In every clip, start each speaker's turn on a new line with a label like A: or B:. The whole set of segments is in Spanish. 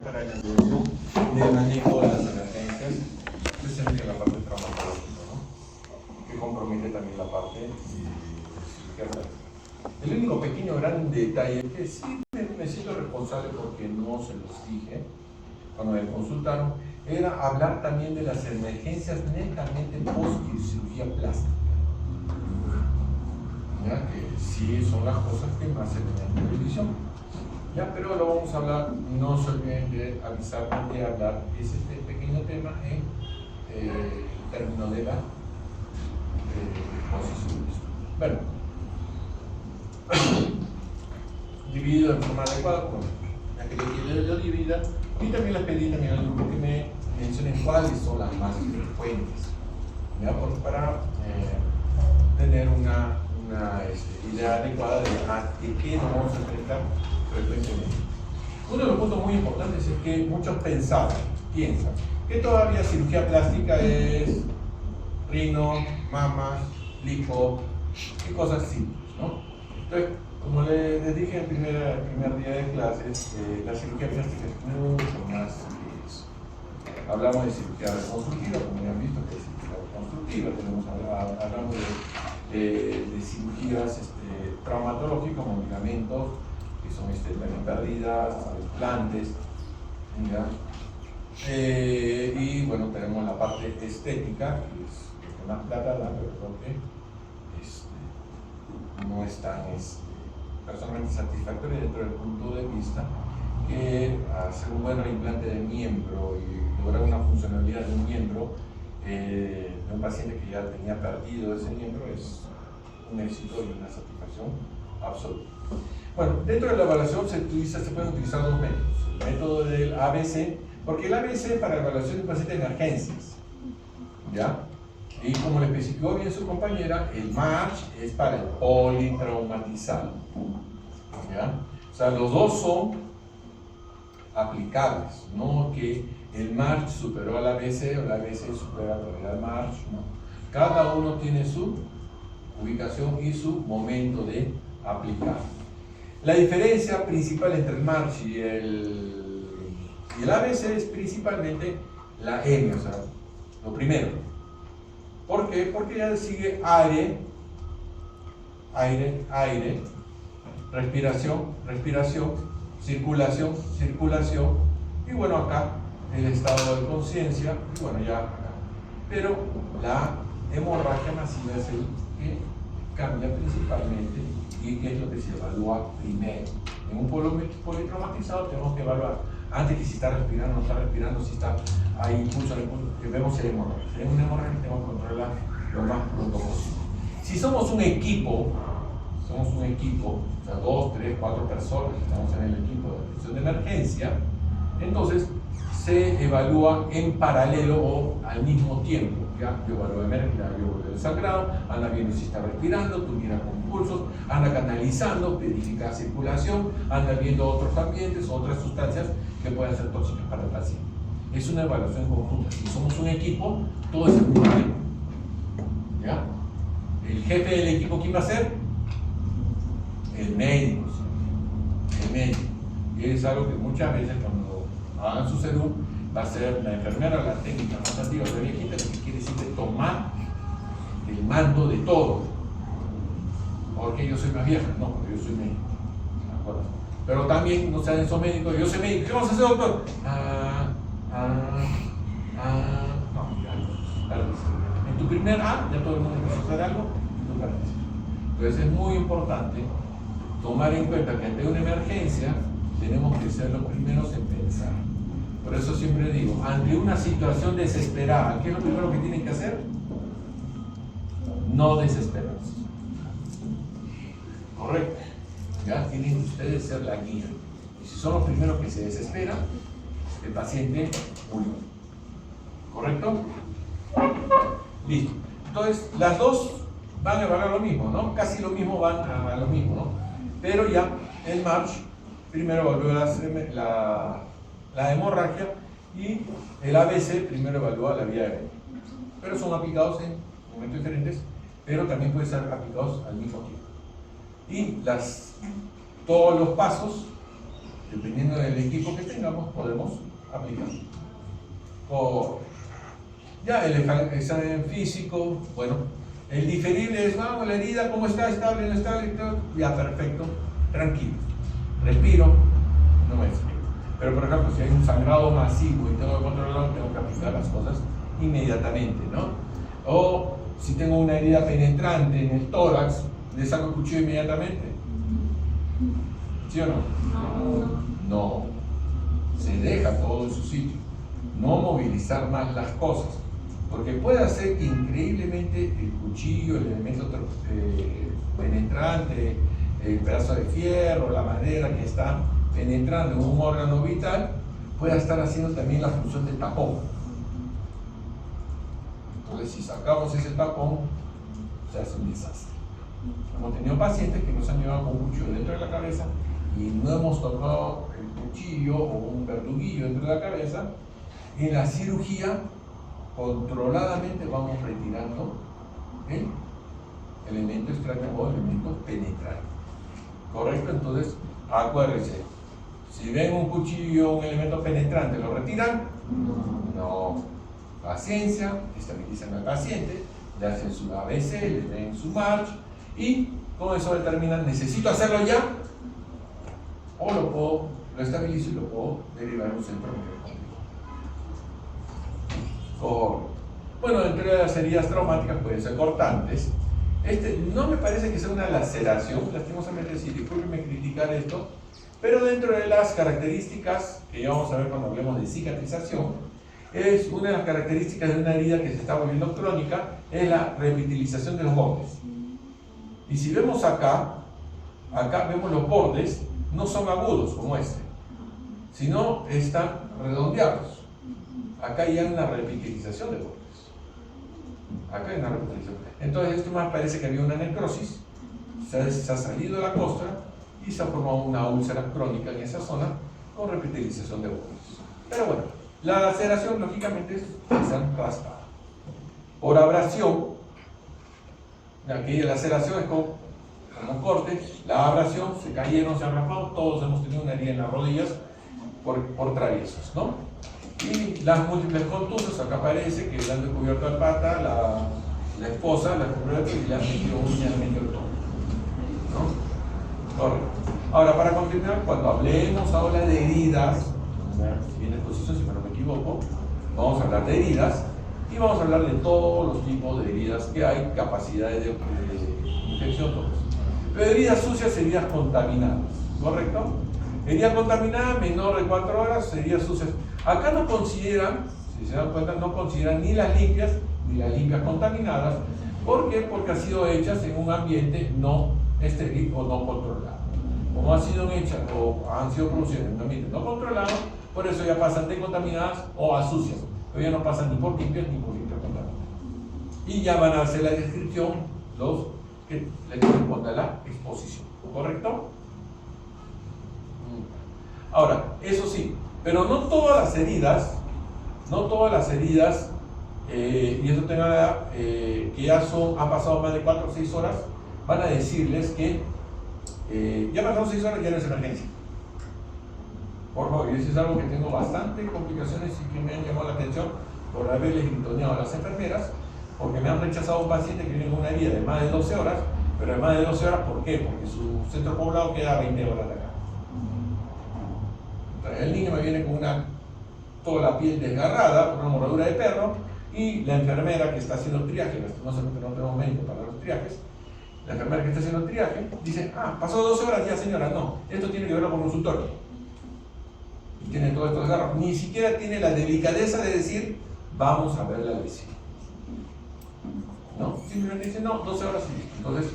A: para el de manejo de las emergencias, especialmente en la parte traumatológica, ¿no? Que compromete también la parte psiquiátrica. El único pequeño gran detalle que sí me siento responsable porque no se los dije cuando me consultaron, era hablar también de las emergencias netamente post-cirugía plástica. ¿Ya? Que sí son las cosas que más se ven en televisión. Ya, pero lo vamos a hablar, no se olviden de avisarme de hablar este pequeño tema en términos de la posición. Bueno, dividido de forma adecuada, bueno, ya que lo divida, y también les pedí también al grupo que me mencionen cuáles son las más frecuentes, ¿ya? Para tener una idea adecuada de qué nos vamos a enfrentar frecuentemente. Uno de los puntos muy importantes es que muchos piensan que todavía cirugía plástica es rino, mamas, lipo y cosas simples, ¿no? Entonces, como les dije en el primer día de clases, la cirugía plástica es mucho más que eso. Hablamos de cirugía reconstructiva, como ya han visto que es cirugía reconstructiva, hablamos de cirugías traumatológicas como ligamentos, que son también pérdidas, implantes, ¿ya? Y bueno, tenemos la parte estética, que es lo que más plata da, pero creo que no es tan personalmente satisfactorio dentro del punto de vista que hacer un buen implante de miembro y lograr una funcionalidad de un miembro de un paciente que ya tenía perdido ese miembro es un éxito y una satisfacción absoluta. Bueno, dentro de la evaluación se pueden utilizar dos métodos. El método del ABC, porque el ABC para la evaluación de un paciente de emergencias, ¿ya? Y como le especificó bien su compañera, el MARCH es para el politraumatizado, ¿ya? O sea, los dos son aplicables, no que el MARCH superó al ABC o el ABC supera al MARCH, no. Cada uno tiene su ubicación y su momento de aplicar. La diferencia principal entre el MARCH y el ABC es principalmente la M, o sea, lo primero. ¿Por qué? Porque ya sigue aire, aire, aire, respiración, respiración, circulación, circulación, y bueno, acá el estado de conciencia, y bueno, ya acá. Pero la hemorragia masiva es el que cambia principalmente y que es lo que se evalúa primero. En un politraumatizado tenemos que evaluar antes que si está respirando o no está respirando, si está ahí impulso, que vemos si hay hemorragia. Si hay una hemorragia tenemos que controlarla lo más pronto posible. Si somos un equipo, o sea, 2, 3, 4 personas que estamos en el equipo de atención de emergencia, entonces se evalúa en paralelo o al mismo tiempo. ¿Ya? Yo evalúo emergencia, yo evalúo el sangrado, anda viendo si está respirando, tú miras con pulsos, anda canalizando, verifica circulación, anda viendo otros ambientes, otras sustancias que pueden ser tóxicas para el paciente. Es una evaluación conjunta. Si somos un equipo, todo es el mismo tiempo. ¿Ya? El jefe del equipo, ¿quién va a ser? El médico. ¿Sí? El médico. Y es algo que muchas veces cuando hagan su serum va a ser la enfermera, la técnica más antigua, la viejita, lo que quiere decir de tomar el mando de todo. Porque yo soy más vieja, no, porque yo soy médico. ¿De acuerdo? Pero también no sean esos médicos, yo soy médico, ¿qué vamos a hacer, doctor? No, ya, en tu primer ya todo el mundo empieza a hacer algo, tú perdiste. Entonces es muy importante tomar en cuenta que ante una emergencia tenemos que ser los primeros en pensar. Por eso siempre digo, ante una situación desesperada, ¿qué es lo primero que tienen que hacer? No desesperarse. Correcto. Ya tienen ustedes que ser la guía. Y si son los primeros que se desesperan, el paciente murió. ¿Correcto? Listo. Entonces, las dos van a evaluar lo mismo, ¿no? Casi lo mismo van a lo mismo, ¿no? Pero ya el MARCH primero evalúa la hemorragia y el ABC primero evalúa la vía aérea. Pero son aplicados en momentos diferentes, pero también pueden ser aplicados al mismo tiempo. Y todos los pasos dependiendo del equipo que tengamos, podemos aplicar. O ya el examen físico, bueno, el diferible es, vamos, la herida, ¿cómo está? ¿Estable? ¿No estable? Ya, perfecto, tranquilo, respiro, no me explico. Pero por ejemplo, si hay un sangrado masivo y tengo que controlarlo, tengo que aplicar las cosas inmediatamente, ¿no? O si tengo una herida penetrante en el tórax, ¿le saco el cuchillo inmediatamente? ¿Sí o no? No. Se deja todo en su sitio. No movilizar más las cosas. Porque puede hacer que increíblemente el cuchillo, el elemento penetrante, el pedazo de fierro, la madera que está penetrando en un órgano vital, pueda estar haciendo también la función de tapón. Entonces, si sacamos ese tapón, se hace un desastre. Hemos tenido pacientes que nos han llevado con un cuchillo dentro de la cabeza y no hemos tocado el cuchillo o un verduguillo dentro de la cabeza. En la cirugía, controladamente vamos retirando el elemento extractivo o elemento penetrante. ¿Correcto? Entonces, acuérdense, si ven un cuchillo o un elemento penetrante, ¿lo retiran? No. Paciencia, estabilizan al paciente, le hacen su ABC, le den su march y con eso determinan, ¿necesito hacerlo ya? O lo estabilizo y lo puedo derivar a un centro neurológico. Bueno, dentro de las heridas traumáticas pueden ser cortantes. No me parece que sea una laceración, lastimosamente sí, discúlpenme criticar esto, pero dentro de las características que ya vamos a ver cuando hablemos de cicatrización, es una de las características de una herida que se está volviendo crónica, es la revitalización de los bordes. Y si vemos acá vemos los bordes, no son agudos como este, sino están redondeados. Acá hay una revitalización de bordes. Acá hay una revitalización. Entonces esto más parece que había una necrosis, se ha salido la costra y se ha formado una úlcera crónica en esa zona con revitalización de bordes. Pero bueno, la laceración lógicamente es que se han raspado. Por abrasión, aquí la laceración es como corte, la abrasión, se cayeron, se han raspado, todos hemos tenido una herida en las rodillas por traviesos, ¿no? Y las múltiples contusos, acá aparece que le han descubierto al pata, la esposa, la descubierto y le han metido uñas, le han metido todo, ¿no? Correcto. Ahora, para continuar, cuando hablemos ahora de heridas, si viene exposición, si no me equivoco, vamos a hablar de heridas y vamos a hablar de todos los tipos de heridas que hay, capacidades de infección, todos. Pero heridas sucias, heridas contaminadas, ¿correcto? Herida contaminada, menor de 4 horas, heridas sucias. Acá no consideran, si se dan cuenta, no consideran ni las limpias contaminadas. ¿Por qué? Porque han sido hechas en un ambiente no estéril o no controlado. Como han sido hechas o han sido producidas en un ambiente no controlado, por eso ya pasan de contaminadas o a sucias. Pero ya no pasan ni por limpias ni por limpias contaminadas. Y ya van a hacer la descripción los que le corresponde a la exposición. ¿Correcto? Ahora, eso sí, pero no todas las heridas, y eso tenga que ya han pasado más de 4 o 6 horas, van a decirles que ya pasaron 6 horas, ya no es emergencia. Por favor, y eso es algo que tengo bastante complicaciones y que me han llamado la atención por haberles gritoneado a las enfermeras, porque me han rechazado un paciente que viene con una herida de más de 12 horas, pero de más de 12 horas, ¿por qué? Porque su centro poblado queda a 20 horas de acá. Entonces, el niño me viene con toda la piel desgarrada por una mordedura de perro, y la enfermera que está haciendo triaje, lastimosamente no tenemos médico para los triajes, la enfermera que está haciendo el triaje dice, pasó 12 horas ya señora, no, esto tiene que verlo con un consultorio. Y tiene todos estos desgarros, ni siquiera tiene la delicadeza de decir, vamos a ver la lesión. ¿No? Simplemente dice, no, 12 horas y listo. Entonces,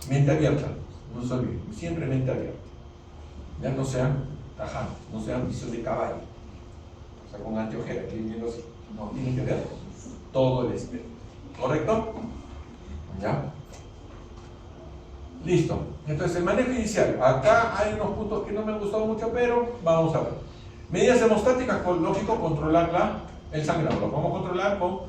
A: mente abierta, no se olviden, siempre mente abierta. Ya no sean tajantes, no sean visión de caballo. O sea, con anteojera, que viendo así. No, tienen que ver todo el espectro. ¿Correcto? ¿Ya? Listo. Entonces, el manejo inicial. Acá hay unos puntos que no me han gustado mucho, pero vamos a ver. Medidas hemostáticas, lógico, controlar el sangrado. Lo podemos controlar con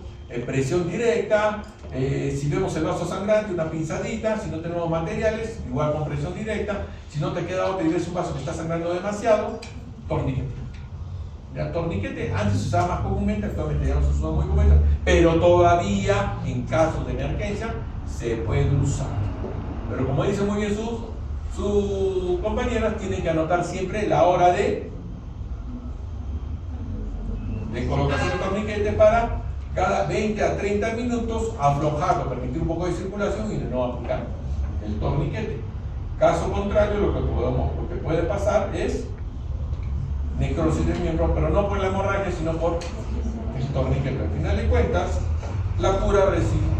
A: presión directa, si vemos el vaso sangrante, una pinzadita, si no tenemos materiales, igual con presión directa, si no te queda otra y ves un vaso que está sangrando demasiado, torniquete. El torniquete antes se usaba más comúnmente, actualmente ya no se usa muy comúnmente, pero todavía en casos de emergencia se puede usar. Pero como dice muy bien sus compañeras, tienen que anotar siempre la hora de colocación de torniquete para cada 20 a 30 minutos aflojarlo, permitir un poco de circulación y de nuevo aplicar el torniquete. Caso contrario, lo que puede pasar es necrosis del miembro, pero no por la hemorragia, sino por el torniquete. Al final de cuentas, la cura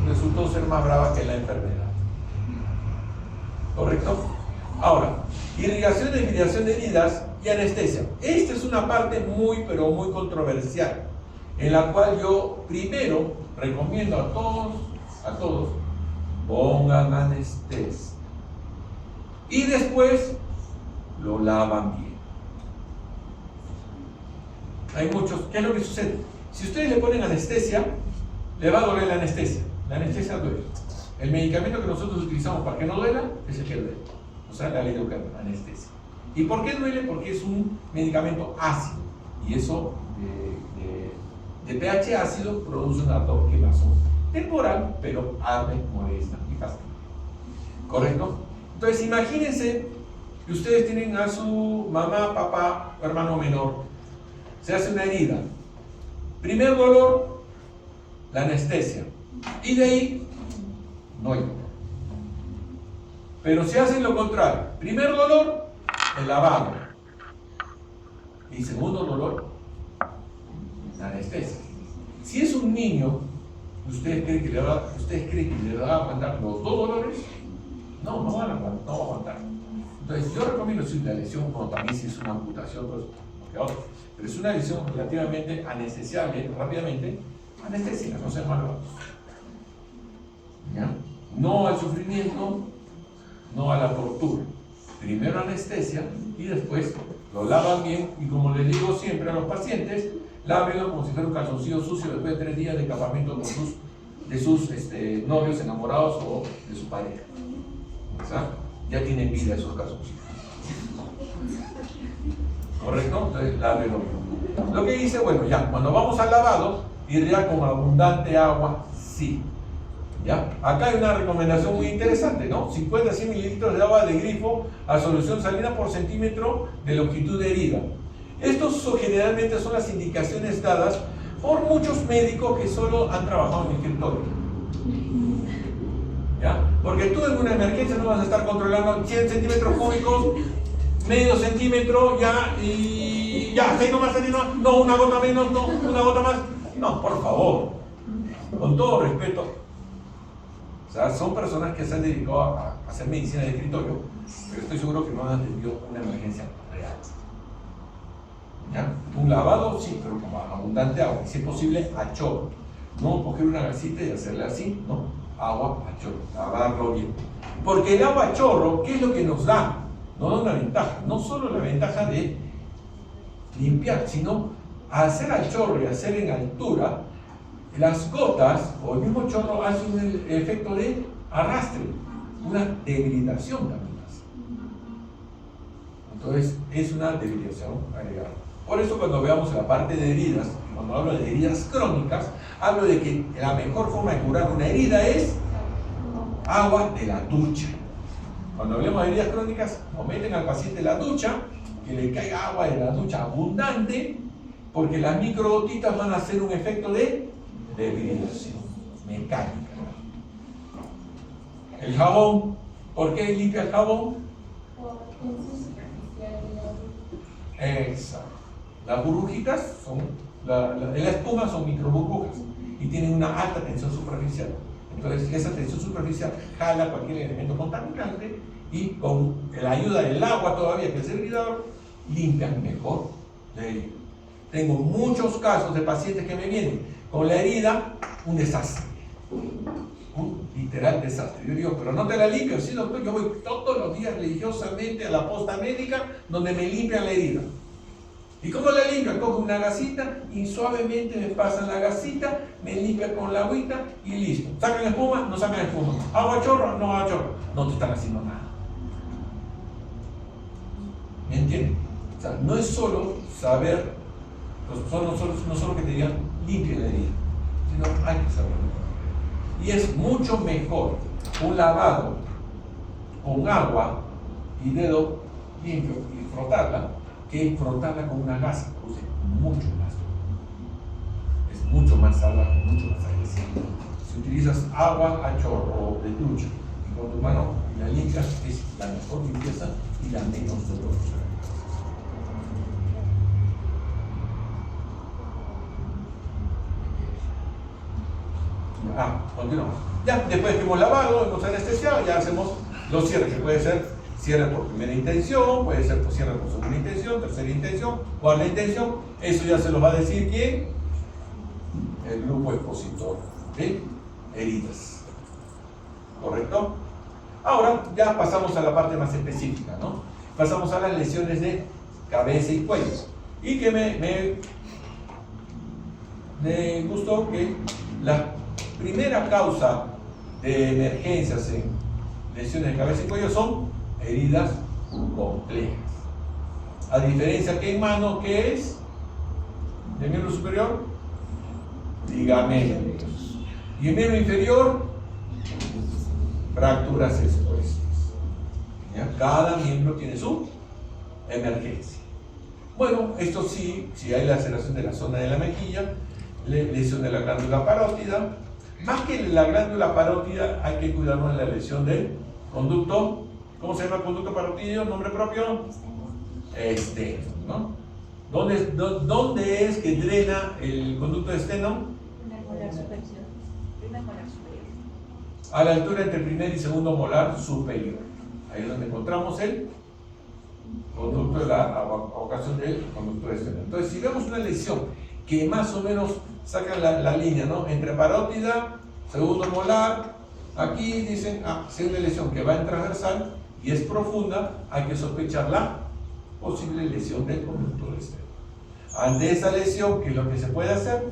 A: resultó ser más brava que la enfermedad. ¿Correcto? Ahora, irrigación, desviación de heridas y anestesia. Esta es una parte muy, pero muy controversial, en la cual yo primero recomiendo a todos, pongan anestesia. Y después lo lavan bien. Hay muchos, ¿qué es lo que sucede? Si ustedes le ponen anestesia, le va a doler la anestesia. La anestesia duele. El medicamento que nosotros utilizamos para que no duela es el que duele. O sea, la anestesia. ¿Y por qué duele? Porque es un medicamento ácido. Y eso de pH ácido produce un ardor quemazón temporal, pero arde, molesta y fastidia. ¿Correcto? Entonces imagínense que ustedes tienen a su mamá, papá, hermano menor. Se hace una herida. Primer dolor, la anestesia. Y de ahí, no hay dolor. Pero si hacen lo contrario, primer dolor, el lavado. Y segundo dolor, la anestesia. Si es un niño, ¿ustedes creen que le va a aguantar los dos dolores? No va a aguantar. Entonces yo recomiendo si la lesión, como también si es una amputación, pues, pero es una lesión relativamente anestesiable rápidamente, anestesia, no sean malvados. ¿Ya? No al sufrimiento, no a la tortura. Primero anestesia y después lo lavan bien, y como les digo siempre a los pacientes, lávenlo como si fuera un calzoncillo sucio después de 3 días de campamento con de sus novios, enamorados o de su pareja. O sea, ya tienen vida esos calzoncillos. ¿Correcto? Entonces, lávenlo bien. Lo que dice, bueno, ya, cuando vamos al lavado, irrigar con abundante agua, sí. ¿Ya? Acá hay una recomendación muy interesante, ¿no? 50 a 100 mililitros de agua de grifo a solución salina por centímetro de longitud de herida. Estos generalmente son las indicaciones dadas por muchos médicos que solo han trabajado en escritorio. ¿Ya? Porque tú en una emergencia no vas a estar controlando 100 centímetros cúbicos, medio centímetro, ya, y ya, 6 nomás, no, una gota menos, no, una gota más. No, por favor, con todo respeto. O sea, son personas que se han dedicado a hacer medicina de escritorio, pero estoy seguro que no han atendido una emergencia real. ¿Ya? Un lavado, sí, pero con abundante agua, y si es posible, a chorro. No coger una gasita y hacerle así, no, agua a chorro, lavarlo bien. Porque el agua a chorro, ¿qué es lo que nos da? Nos da una ventaja, no solo la ventaja de limpiar, sino hacer al chorro y hacer en altura. Las gotas o el mismo chorro hacen un efecto de arrastre, una debilitación también hace. Entonces es una debilitación agregada. Por eso cuando veamos la parte de heridas, cuando hablo de heridas crónicas, hablo de que la mejor forma de curar una herida es agua de la ducha. Cuando hablemos de heridas crónicas, meten al paciente en la ducha, que le caiga agua de la ducha abundante, porque las microgotitas van a hacer un efecto de debilitación mecánica. El jabón, ¿por qué limpia el jabón? Exacto. Las burbujitas son, la espuma son microburbujas y tienen una alta tensión superficial. Entonces esa tensión superficial jala cualquier elemento contaminante y con la ayuda del agua todavía, que es el servidor, limpian mejor la herida. Tengo muchos casos de pacientes que me vienen con la herida, un desastre, un literal desastre. Yo digo, pero no te la limpio. Sí, doctor, yo voy todos los días religiosamente a la posta médica donde me limpian la herida. ¿Y cómo la limpia? Coge una gasita y suavemente me pasan la gasita, me limpia con la agüita y listo. ¿Sacan espuma? No sacan espuma. ¿Agua chorro? No agua chorro. No te están haciendo nada. ¿Me entienden? O sea, no es solo saber, no solo que te digan limpia la herida, sino hay que saberlo. Y es mucho mejor un lavado con agua y dedo limpio y frotarla que frotarla con una gasa, produce mucho más. Es mucho más salvaje, mucho más agresivo. Si utilizas agua a chorro de ducha y con tu mano la limpias, es la mejor limpieza y la menos dolorosa. Continuamos. Ya, después que hemos lavado, hemos anestesiado, ya hacemos los cierres, que puede ser cierre por primera intención, puede ser por cierre por segunda intención, tercera intención, cuarta intención. Eso ya se los va a decir quién, el grupo expositor de heridas. ¿Correcto? Ahora ya pasamos a la parte más específica, ¿no? Pasamos a las lesiones de cabeza y cuello. Y que me gustó que la primera causa de emergencias en lesiones de cabeza y cuello son heridas complejas. A diferencia que en mano, ¿qué es? ¿De miembro superior? Ligamentos. Y en miembro inferior, fracturas expuestas. ¿Ya? Cada miembro tiene su emergencia. Bueno, esto sí, si hay laceración de la zona de la mejilla, lesión de la glándula parótida. Más que la glándula parótida, hay que cuidarnos de la lesión del conducto. ¿Cómo se llama el conducto parótido? ¿Nombre propio? Esteno, ¿no? ¿Dónde es que drena el conducto de esteno?
B: Primer molar superior.
A: A la altura entre primer y segundo molar superior. Ahí es donde encontramos el conducto de la ocasión del conducto de esteno. Entonces, si vemos una lesión que más o menos sacan la línea, ¿no? Entre parótida, segundo molar, aquí dicen, si hay una lesión que va en transversal y es profunda, hay que sospechar la posible lesión del conducto de esteno. Ante esa lesión, ¿qué es lo que se puede hacer?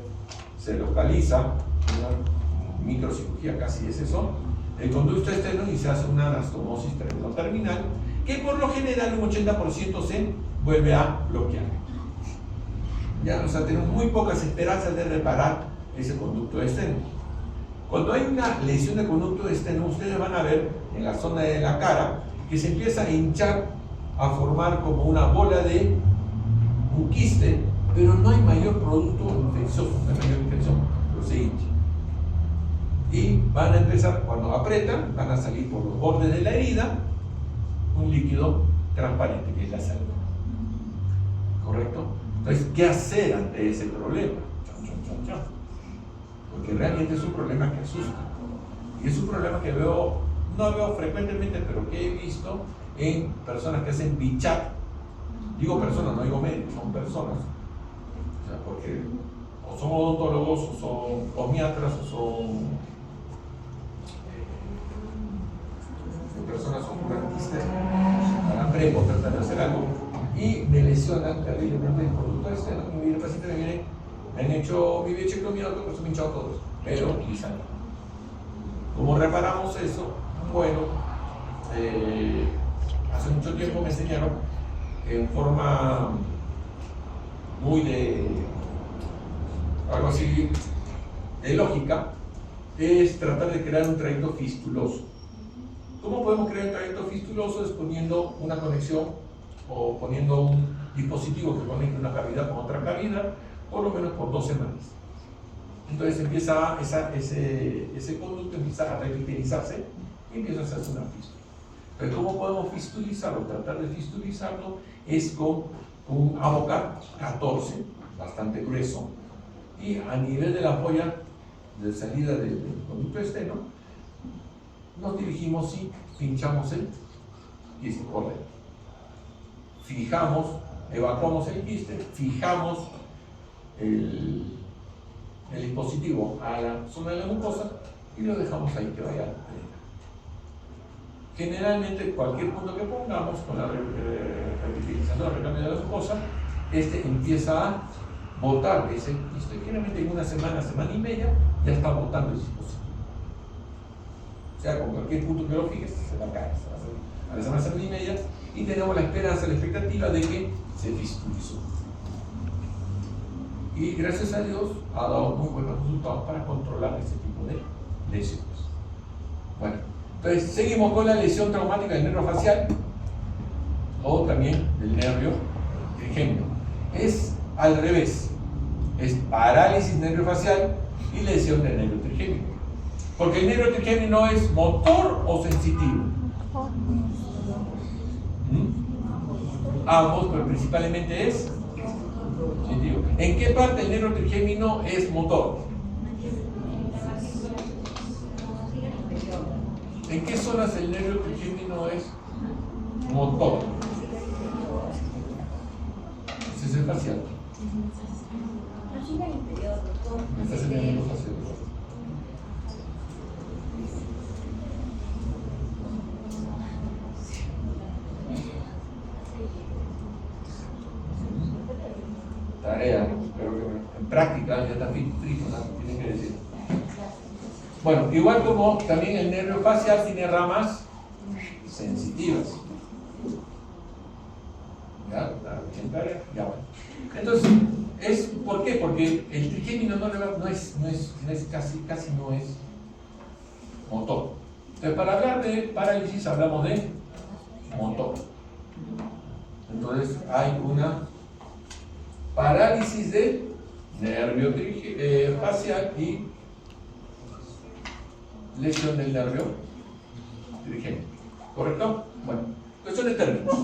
A: Se localiza, una microcirugía casi es eso, el conducto de esteno y se hace una anastomosis terminal, que por lo general un 80% se vuelve a bloquear. Ya, o sea, tenemos muy pocas esperanzas de reparar ese conducto de esteno. Cuando hay una lesión de conducto de esteno, ustedes van a ver en la zona de la cara que se empieza a hinchar, a formar como una bola de un quiste, pero no hay mayor producto infeccioso, no hay mayor infección, pero se hincha. Y van a empezar, cuando apretan, van a salir por los bordes de la herida un líquido transparente, que es la saliva. ¿Correcto? Entonces, ¿qué hacer ante ese problema? Porque realmente es un problema que asusta. Y es un problema que no veo frecuentemente, pero que he visto en personas que hacen bichat. Digo personas, no digo médicos, son personas. O sea, porque o son odontólogos, o son osmiatras, o son personas oculantistas, alambre, por tratar de hacer algo. Y me lesionan terriblemente el conducto de esteno. Y el paciente me viene, me han hecho mi bichectomía, por eso me he hinchado todos, pero y sano. ¿Cómo reparamos eso? Bueno, hace mucho tiempo me enseñaron en forma muy de algo así de lógica, es tratar de crear un trayecto fistuloso. ¿Cómo podemos crear un trayecto fistuloso? Es poniendo una conexión o poniendo un dispositivo que conecte una cavidad con otra cavidad, por lo menos por 2 semanas. Entonces empieza ese conducto empieza a revitalizarse y empieza a hacerse una fístula. Pero ¿cómo podemos fistulizarlo? Tratar de fistulizarlo es con un Avocat 14, bastante grueso, y a nivel de la polla de salida del conducto esteno, nos dirigimos y pinchamos el quiste por dentro. Fijamos, evacuamos el quiste, fijamos el dispositivo a la zona de la mucosa y lo dejamos ahí que vaya a la plena. Generalmente cualquier punto que pongamos con la revitalización, el recambio de la mucosa, empieza a botar ese dispositivo. Generalmente en una semana, semana y media, ya está botando el dispositivo. O sea, con cualquier punto que lo fijes, se va a caer. A la semana, semana y media, y tenemos la esperanza, la expectativa de que se fistulizó. Y gracias a Dios ha dado muy buenos resultados para controlar este tipo de lesiones. Bueno, entonces seguimos con la lesión traumática del nervio facial o también del nervio trigémino. Es al revés, es parálisis nerviofacial y lesión del nervio trigémino. Porque el nervio trigémino es motor o sensitivo. Ambos, pero principalmente es sensitivo. ¿En qué parte el nervio trigémino es motor? ¿En qué zonas el nervio trigémino es motor? Ese es el facial. Este es el nervio facial. Tarea, pero que en práctica ya está frito, ¿no? Tienen que decir. Bueno, igual como también el nervio facial tiene ramas sensitivas. ¿Ya? Ya, bueno. Entonces, ¿por qué? Porque el trigémino casi no es motor. Entonces, para hablar de parálisis hablamos de motor. Entonces, hay una parálisis de nervio facial y lesión del nervio trigémino. ¿Correcto? Bueno, cuestión de términos.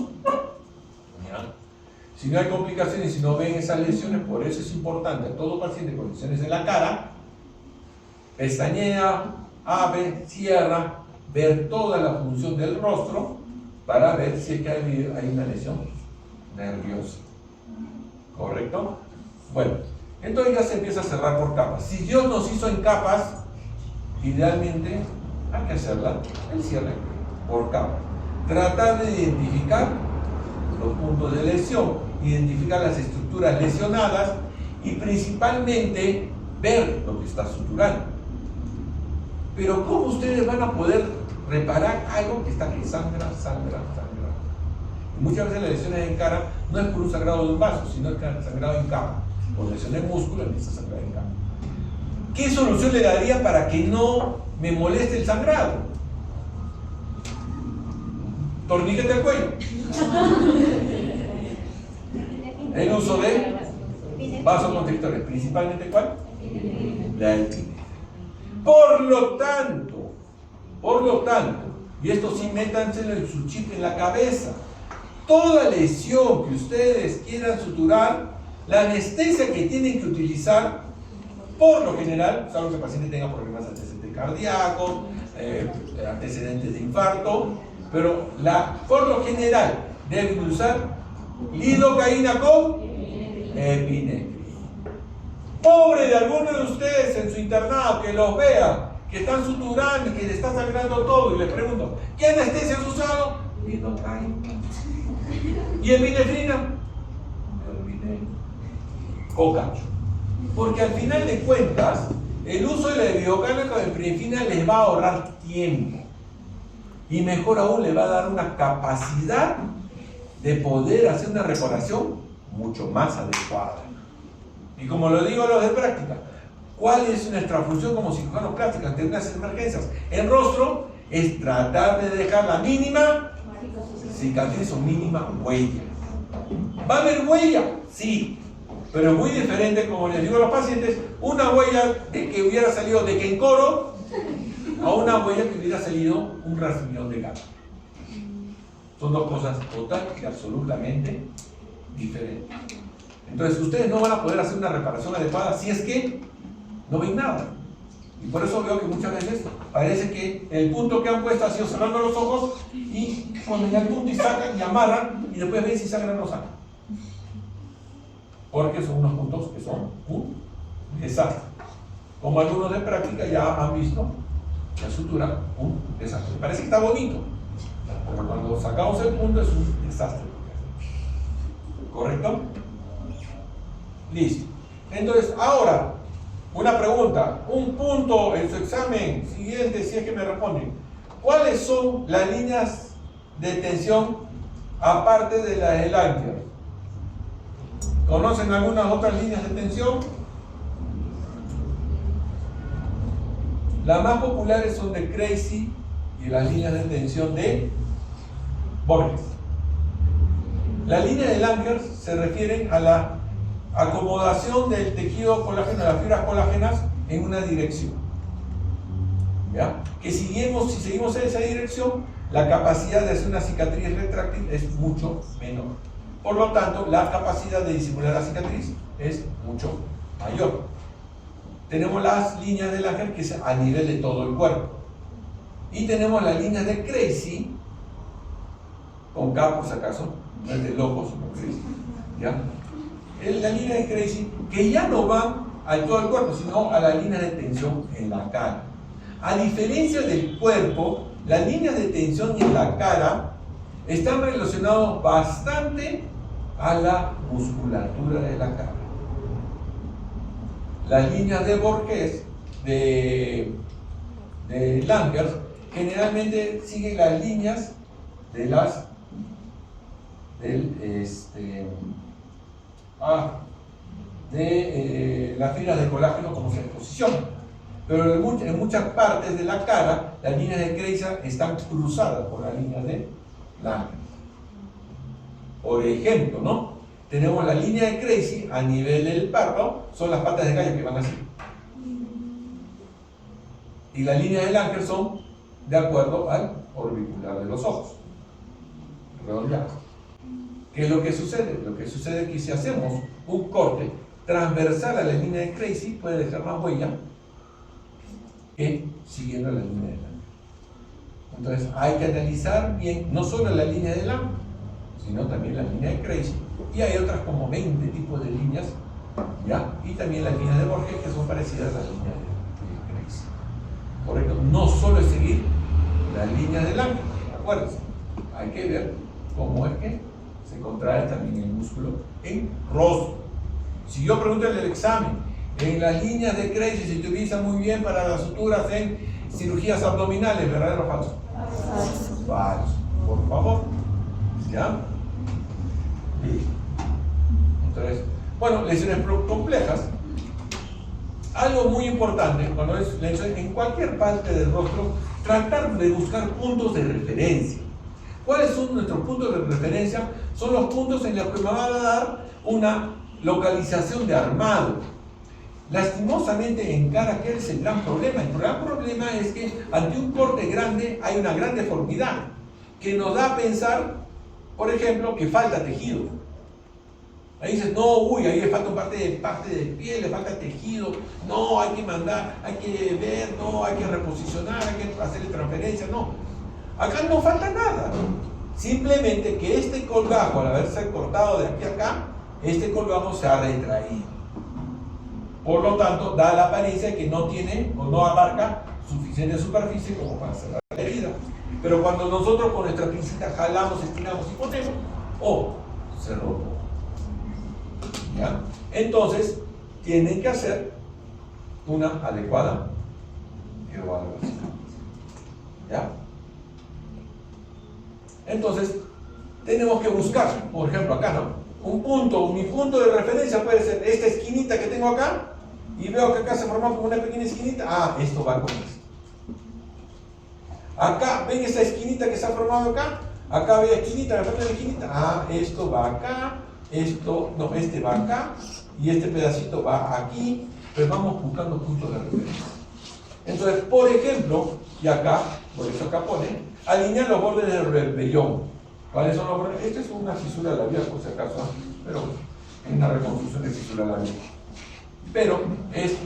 A: ¿Ya? Si no hay complicaciones, si no ven esas lesiones, por eso es importante a todo paciente con lesiones en la cara, pestañea, abre, cierra, ver toda la función del rostro para ver si es que hay una lesión nerviosa. ¿Correcto? Bueno, entonces ya se empieza a cerrar por capas. Si Dios nos hizo en capas, idealmente hay que hacerla el cierre por capas. Tratar de identificar los puntos de lesión, identificar las estructuras lesionadas y principalmente ver lo que está suturando. Pero ¿cómo ustedes van a poder reparar algo que está que sangra? Y muchas veces las lesiones en cara no es por un sangrado de un vaso, sino es sangrado en capa. Por lesión de músculo empieza a sangrar en capa. ¿Qué solución le daría para que no me moleste el sangrado? Torníquete al cuello. El uso de vasoconstrictores, principalmente ¿cuál? La epinefrina. Por lo tanto, y esto sí métanselo en su chip en la cabeza, toda lesión que ustedes quieran suturar, la anestesia que tienen que utilizar, por lo general, salvo que el paciente tenga problemas de antecedentes cardíacos, antecedentes de infarto, pero por lo general deben usar lidocaína con epinefrina. Pobre de alguno de ustedes en su internado que los vea, que están suturando y que le está sangrando todo, y les pregunto, ¿qué anestesia has usado? Lidocaína. ¿Y epinefrina? Cocacho. Porque al final de cuentas, el uso de la lidocaína con epinefrina les va a ahorrar tiempo. Y mejor aún, le va a dar una capacidad de poder hacer una reparación mucho más adecuada. Y como lo digo a los de práctica, ¿cuál es nuestra función como cirujanos plásticos ante unas emergencias? El rostro es tratar de dejar la mínima cicatriz o mínima huella. ¿Va a haber huella? Sí. Pero es muy diferente, como les digo a los pacientes, una huella de que hubiera salido de quencoro a una huella que hubiera salido un rasguñón de gato. Son dos cosas total y absolutamente diferentes. Entonces ustedes no van a poder hacer una reparación adecuada si es que no ven nada. Y por eso veo que muchas veces parece que el punto que han puesto ha sido cerrando los ojos y ponen el punto y sacan y amarran y después ven si sangran o no sangran. Porque son unos puntos que son un desastre. Como algunos de práctica ya han visto, la sutura, un desastre. Parece que está bonito, pero cuando sacamos el punto es un desastre. ¿Correcto? Listo. Entonces, ahora, una pregunta, un punto en su examen siguiente, si es que me responden. ¿Cuáles son las líneas de tensión aparte de las del Langer? ¿Conocen algunas otras líneas de tensión? Las más populares son de Creisy y las líneas de tensión de Borges. Las líneas de Langer se refieren a la acomodación del tejido colágeno, de las fibras colágenas, en una dirección. ¿Ya? Que si seguimos en esa dirección, la capacidad de hacer una cicatriz retráctil es mucho menor. Por lo tanto, la capacidad de disimular la cicatriz es mucho mayor. Tenemos las líneas de Langer, que es a nivel de todo el cuerpo. Y tenemos las líneas de Creisy, con K por si acaso, no es de locos, ¿ya? La línea de Creisy, que ya no van a todo el cuerpo, sino a la línea de tensión en la cara. A diferencia del cuerpo, las líneas de tensión en la cara están relacionadas bastante a la musculatura de la cara. Las líneas de Borges, de Langer, generalmente siguen las líneas de las las fibras de colágeno como se posicionan. Pero en muchas partes de la cara, las líneas de Creisy están cruzadas por las líneas de Langer. Por ejemplo, ¿no? Tenemos la línea de Creisy a nivel del párpado, son las patas de gallo que van así. Y las líneas de Langer son de acuerdo al orbicular de los ojos, redondeados. ¿Qué es lo que sucede? Lo que sucede es que si hacemos un corte transversal a la línea de Creisy, puede dejar más huella que siguiendo la línea de Langer. Entonces hay que analizar bien no solo la línea de Langer, sino también la línea de Creisy. Y hay otras como 20 tipos de líneas, ¿ya? Y también las líneas de Borges, que son parecidas a las líneas de Creisy. Por ejemplo, no solo es seguir las líneas de Langer, acuérdense, hay que ver cómo es que se contrae también el músculo en rostro. Si yo pregunto en el examen, en las líneas de Creisy se utiliza muy bien para las suturas en cirugías abdominales, ¿verdadero o falso? Falso, por favor. ¿Ya? Listo. Entonces, bueno, lesiones complejas. Algo muy importante cuando es lesión en cualquier parte del rostro, tratar de buscar puntos de referencia. ¿Cuáles son nuestros puntos de referencia? Son los puntos en los que me van a dar una localización de armado. Lastimosamente en cara, ¿qué es el gran problema? El gran problema es que ante un corte grande hay una gran deformidad que nos da a pensar, por ejemplo, que falta tejido. Ahí dices, no, uy, ahí le falta parte de piel, le falta tejido, no, hay que mandar, hay que ver, no, hay que reposicionar, hay que hacerle transferencia, no. Acá no falta nada, simplemente que este colgajo, al haberse cortado de aquí a acá, este colgajo se ha retraído. Por lo tanto, da la apariencia de que no tiene o no abarca suficiente superficie como para cerrar la herida. Pero cuando nosotros con nuestra pincita jalamos, estiramos y ponemos, se rompe. ¿Ya? Entonces, tienen que hacer una adecuada evaluación. ¿Ya? Entonces, tenemos que buscar, por ejemplo, acá, ¿no? Mi punto de referencia puede ser esta esquinita que tengo acá, y veo que acá se forma como una pequeña esquinita. Esto va con esto. Acá, ¿ven esa esquinita que se ha formado acá? Acá veo esquinita, me falta la esquinita. Esto va acá, este va acá, y este pedacito va aquí. Pues vamos buscando puntos de referencia. Entonces, por ejemplo, y acá, por eso acá pone, alinear los bordes del rebelión. ¿Cuáles son los bordes? Esta es una fisura labial, por si acaso, pero es una reconstrucción de fisura labial. Pero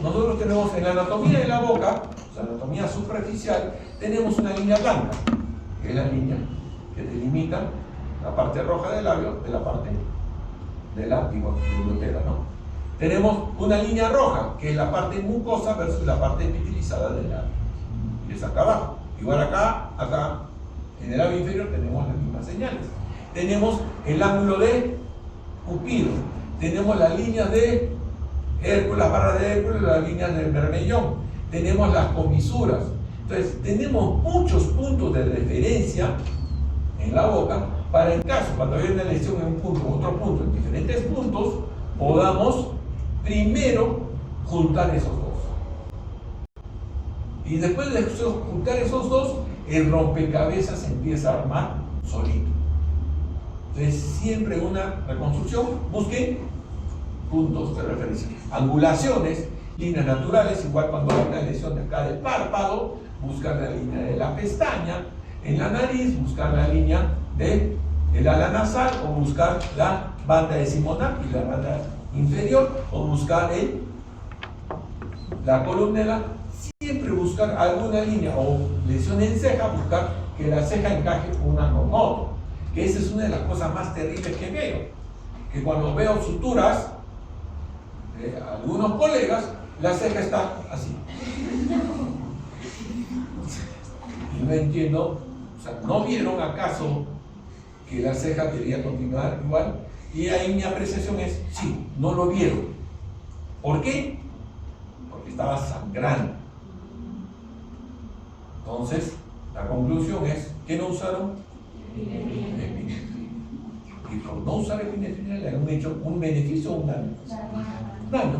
A: nosotros tenemos en la anatomía de la boca, la anatomía superficial, tenemos una línea blanca, que es la línea que delimita la parte roja del labio de la parte de la bigoteras, ¿no? Tenemos una línea roja, que es la parte mucosa versus la parte epitelizada del labio, y es acá abajo. Igual acá, en el labio inferior tenemos las mismas señales. Tenemos el ángulo de Cupido, tenemos las líneas de Hércules, las barras de Hércules, las líneas del Bermellón. Tenemos las comisuras. Entonces, tenemos muchos puntos de referencia en la boca para en caso, cuando haya una lesión en un punto, otro punto, en diferentes puntos, podamos primero juntar esos dos. Y después de juntar esos dos, el rompecabezas se empieza a armar solito. Entonces, siempre una reconstrucción, busquen puntos de referencia. Angulaciones, líneas naturales, igual cuando hay una lesión de acá del párpado, buscar la línea de la pestaña, en la nariz, buscar la línea del ala nasal, o buscar la banda decimonal y la banda inferior, o buscar la columela. Siempre buscar alguna línea o lesión en ceja, buscar que la ceja encaje una con otra. Que esa es una de las cosas más terribles que veo. Que cuando veo suturas de algunos colegas, la ceja está así. Y no entiendo, o sea, ¿no vieron acaso que la ceja debería continuar igual? Y ahí mi apreciación es, sí, no lo vieron. ¿Por qué? Porque estaba sangrando. Entonces, la conclusión es que no usaron epinefrina. Y por no usar epinefrina le han hecho un beneficio o un daño. Daño.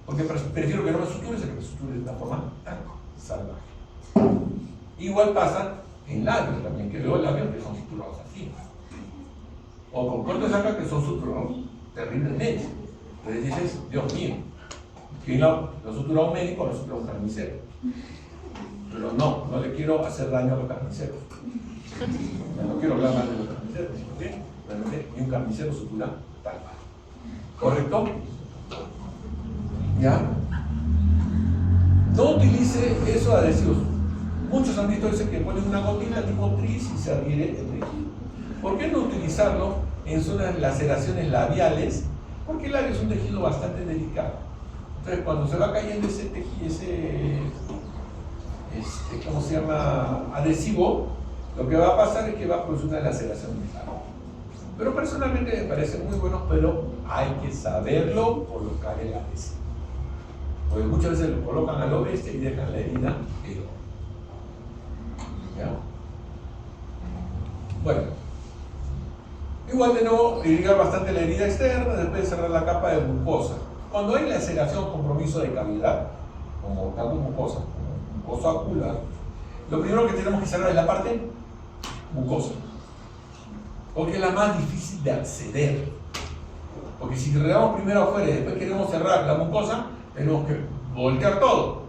A: Porque prefiero que no me sutures a que me sutures de una forma tan salvaje. Igual pasa en labios también, que veo labios que son suturados así. O con cortes acá que son suturados terriblemente. Entonces dices, Dios mío, ¿quién lo sutura a un médico o lo sutura a un carnicero? Pero no le quiero hacer daño a los carniceros. No quiero hablar mal de los carniceros, ¿sí? Realmente ni un carnicero sutura tal cual. ¿Correcto? ¿Ya? No utilice esos adhesivos. Muchos han visto ese que ponen una gotita tipo tris y se adhiere el tejido. ¿Por qué no utilizarlo en zonas de laceraciones labiales? Porque el labio es un tejido bastante delicado. Entonces, cuando se va cayendo ese tejido, ¿cómo se llama? Adhesivo, lo que va a pasar es que va a producir una laceración en el labio. Pero personalmente me parecen muy buenos, pero hay que saberlo colocar el adhesivo. Porque muchas veces lo colocan a lo bestia y dejan la herida peor. ¿Ya? Bueno, igual de nuevo, irrigar bastante la herida externa, después de cerrar la capa de mucosa. Cuando hay laceración, compromiso de cavidad, como tanto mucosa como mucosa ocular, lo primero que tenemos que cerrar es la parte mucosa, porque es la más difícil de acceder. Porque si cerramos primero afuera y después queremos cerrar la mucosa, tenemos que voltear todo.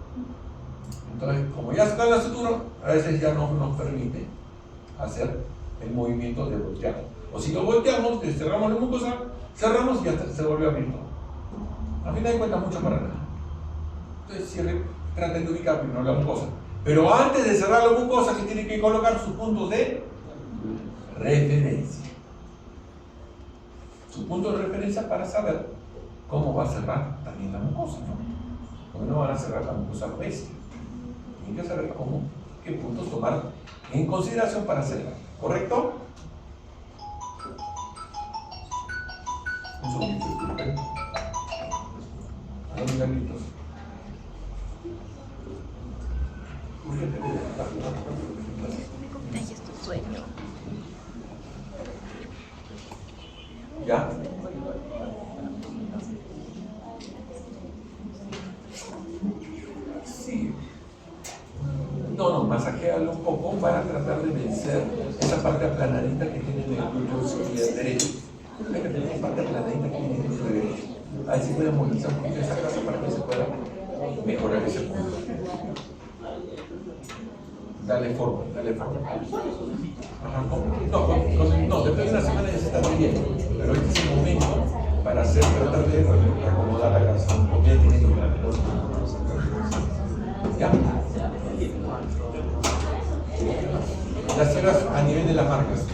A: Entonces, como ya está la sutura, a veces ya no nos permite hacer el movimiento de voltear. O si lo volteamos, cerramos la mucosa, cerramos y ya se volvió a abrir todo. A fin de cuentas, mucho para nada. Entonces, traten de ubicar primero la mucosa. Pero antes de cerrar la mucosa, que tienen que colocar sus puntos de referencia. Su punto de referencia para saber cómo va a cerrar también la mucosa, ¿no? Porque no van a cerrar la mucosa bestia. Tienen que saber qué puntos tomar en consideración para cerrar. ¿Correcto? Un segundito, disculpen. A los milagritos.
B: Ay, es tu sueño.
A: ¿Ya? Sí. No, masajéalo un poco para tratar de vencer esa parte aplanadita que tiene en el glúteo derecho. Hay que tener esa parte aplanadita que tiene en el glúteo derecho. Ahí se puede movilizar un poquito esa grasa para que se pueda mejorar ese punto. Dale forma. Ajá, no, después de una semana ya se está muy bien, pero este es el momento para tratar de acomodar la grasa. Porque ya tiene que ver. ¿Ya? Las cierras a nivel de las marcas.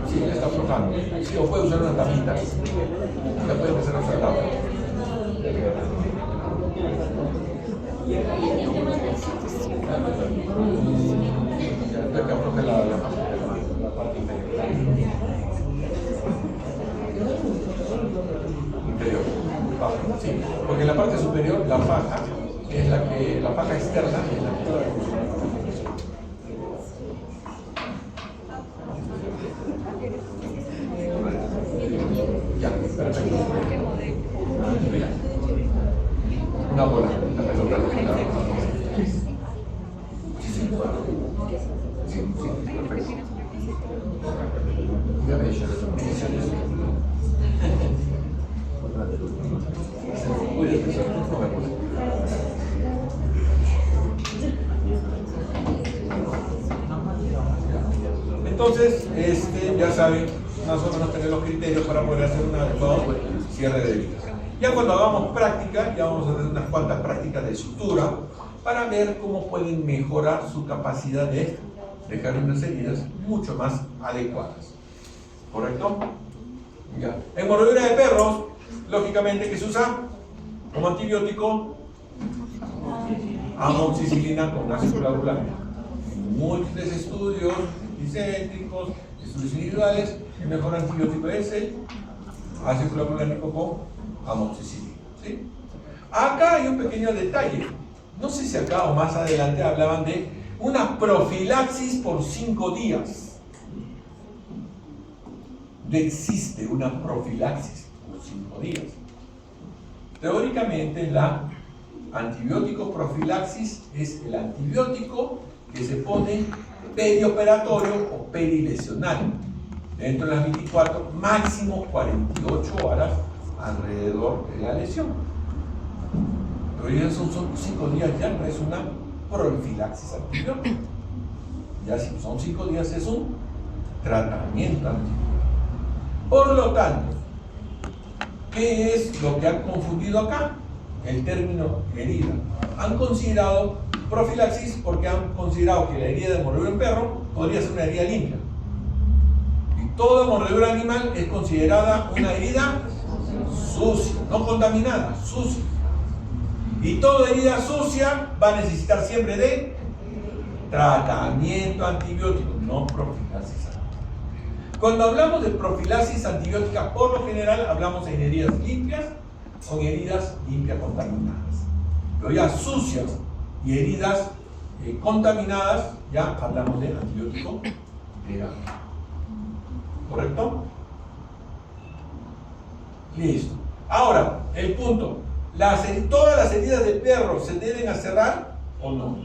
A: Sí, le está aflojando. Sí, o puede usar una tablita. Ya puede empezar a usar tabla. Ya que afloje la parte inferior. Inferior. Sí, porque en la parte superior la faja es la faja externa es la que ya, perfecto. Una bola, la pelota. Sí, perfecto. Ya ves, entonces, ya saben, más o menos tener los criterios para poder hacer un adecuado cierre de heridas. Ya cuando hagamos práctica, ya vamos a hacer unas cuantas prácticas de sutura para ver cómo pueden mejorar su capacidad de dejar unas heridas mucho más adecuadas. ¿Correcto? Ya. En mordedura de perros, lógicamente, ¿qué se usa como antibiótico? Amoxicilina con ácido clavulánico. Múltiples estudios multicéntricos, estudios individuales, el mejor antibiótico es el ácido clavulánico con amoxicilina. ¿Sí? Acá hay un pequeño detalle. No sé si acá o más adelante hablaban de una profilaxis por 5 días. No existe una profilaxis por 5 días. Teóricamente, la antibiótico profilaxis es el antibiótico que se pone perioperatorio o perilesional dentro de las 24, máximo 48 horas alrededor de la lesión. Pero ya son 5 días, ya no es una profilaxis antibiótica. Ya si son 5 días es un tratamiento antibiótico. Por lo tanto, ¿qué es lo que han confundido acá? El término herida. Han considerado profilaxis porque han considerado que la herida de mordedura en perro podría ser una herida limpia. Y toda mordedura animal es considerada una herida sucia, no contaminada, sucia. Y toda herida sucia va a necesitar siempre de tratamiento antibiótico, no profilaxis. Cuando hablamos de profilaxis antibiótica, por lo general hablamos en heridas limpias o en heridas limpias contaminadas. Pero ya sucias y heridas contaminadas, ya hablamos de antibiótico legal. ¿Correcto? Listo. Ahora, el punto. ¿Todas las heridas de perro se deben cerrar o no?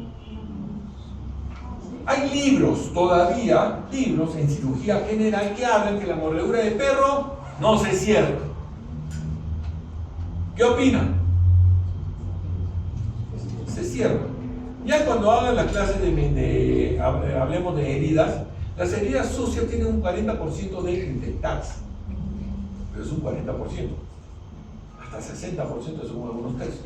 A: Hay libros, todavía, libros en cirugía general que hablan que la mordedura de perro no se cierra. ¿Qué opinan? Se cierra. Ya cuando hagan las clases hablemos de heridas, las heridas sucias tienen un 40% de infectarse. Pero es un 40%. Hasta 60% según algunos textos.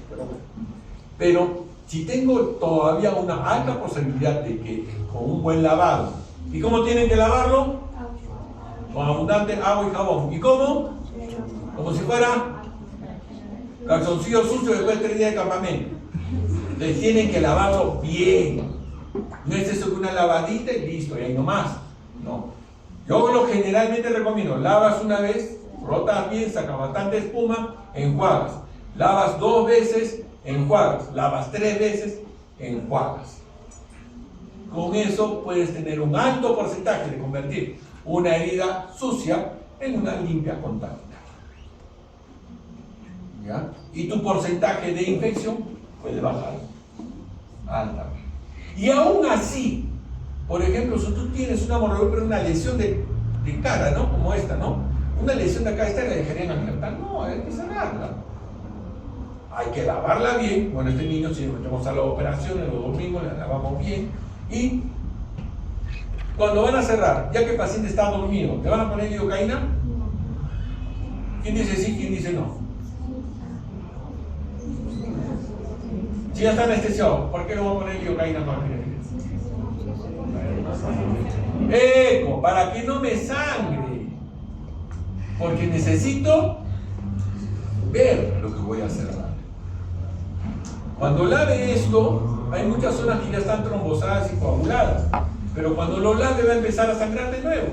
A: Pero si tengo todavía una alta posibilidad de que con un buen lavado, ¿y cómo tienen que lavarlo? Con abundante agua y jabón. ¿Y cómo? Como si fuera calzoncillo sucio después de 3 días de campamento. Les tienen que lavarlo bien. No es eso que una lavadita y listo, y ahí nomás. No. Yo generalmente recomiendo, lavas una vez, frotas bien, sacas bastante espuma, enjuagas. Lavas 2 veces, enjuagas. Lavas 3 veces, enjuagas. Con eso puedes tener un alto porcentaje de convertir una herida sucia en una limpia contaminada. ¿Ya? Y tu porcentaje de infección puede bajar altamente. Y aún así, por ejemplo, si tú tienes una mordedura, pero una lesión de cara, ¿no? Como esta, ¿no? Una lesión de acá, esta la dejarían abierta. No, hay que cerrarla. Hay que lavarla bien. Bueno, este niño, si lo metemos a la operación, los domingos la lavamos bien. Y cuando van a cerrar, ya que el paciente está dormido, ¿le van a poner lidocaína? ¿Quién dice sí, quién dice no? Si ya está anestesiado, ¿por qué no va a poner lidocaína para que eco, para que no me sangre? Porque necesito ver lo que voy a hacer. Cuando lave esto, Hay muchas zonas que ya están trombosadas y coaguladas, pero cuando lo lave va a empezar a sangrar de nuevo.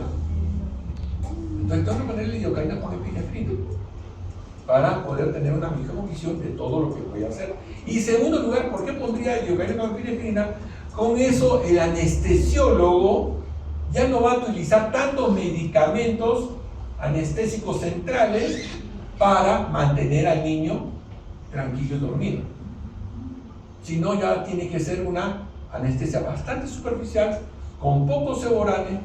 A: Entonces tengo que ponerle lidocaína con epinefrina para poder tener una mejor visión de todo lo que voy a hacer. Y segundo lugar, ¿por qué pondría lidocaína con epinefrina? Con eso el anestesiólogo ya no va a utilizar tantos medicamentos anestésicos centrales para mantener al niño tranquilo y dormido. Sino ya tiene que ser una anestesia bastante superficial, con poco seborane,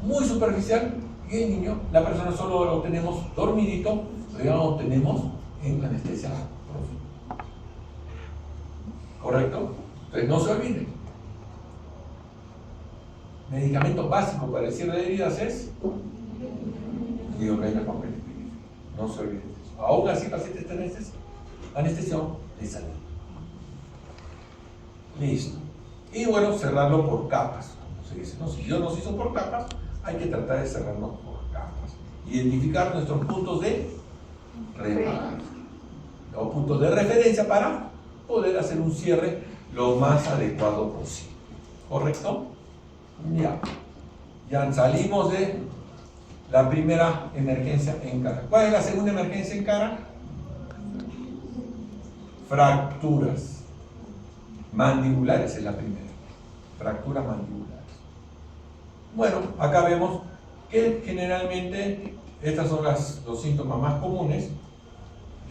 A: muy superficial, y el niño, la persona solo lo tenemos dormidito, pero ya lo tenemos en anestesia profunda. ¿Correcto? Entonces no se olviden. Medicamento básico para el cierre de heridas es lidocaína con epinefrina. No se olviden de eso. Aún así, paciente está anestesión de salud. Listo. Y bueno, cerrarlo por capas. Como se dice, ¿no? Si Dios nos hizo por capas, hay que tratar de cerrarlo por capas. Identificar nuestros puntos de reparación o puntos de referencia para poder hacer un cierre lo más adecuado posible. ¿Correcto? Ya salimos de la primera emergencia en cara. ¿Cuál es la segunda emergencia en cara? Fracturas mandibulares es la primera. Fracturas mandibulares. Bueno, acá vemos que generalmente estos son los síntomas más comunes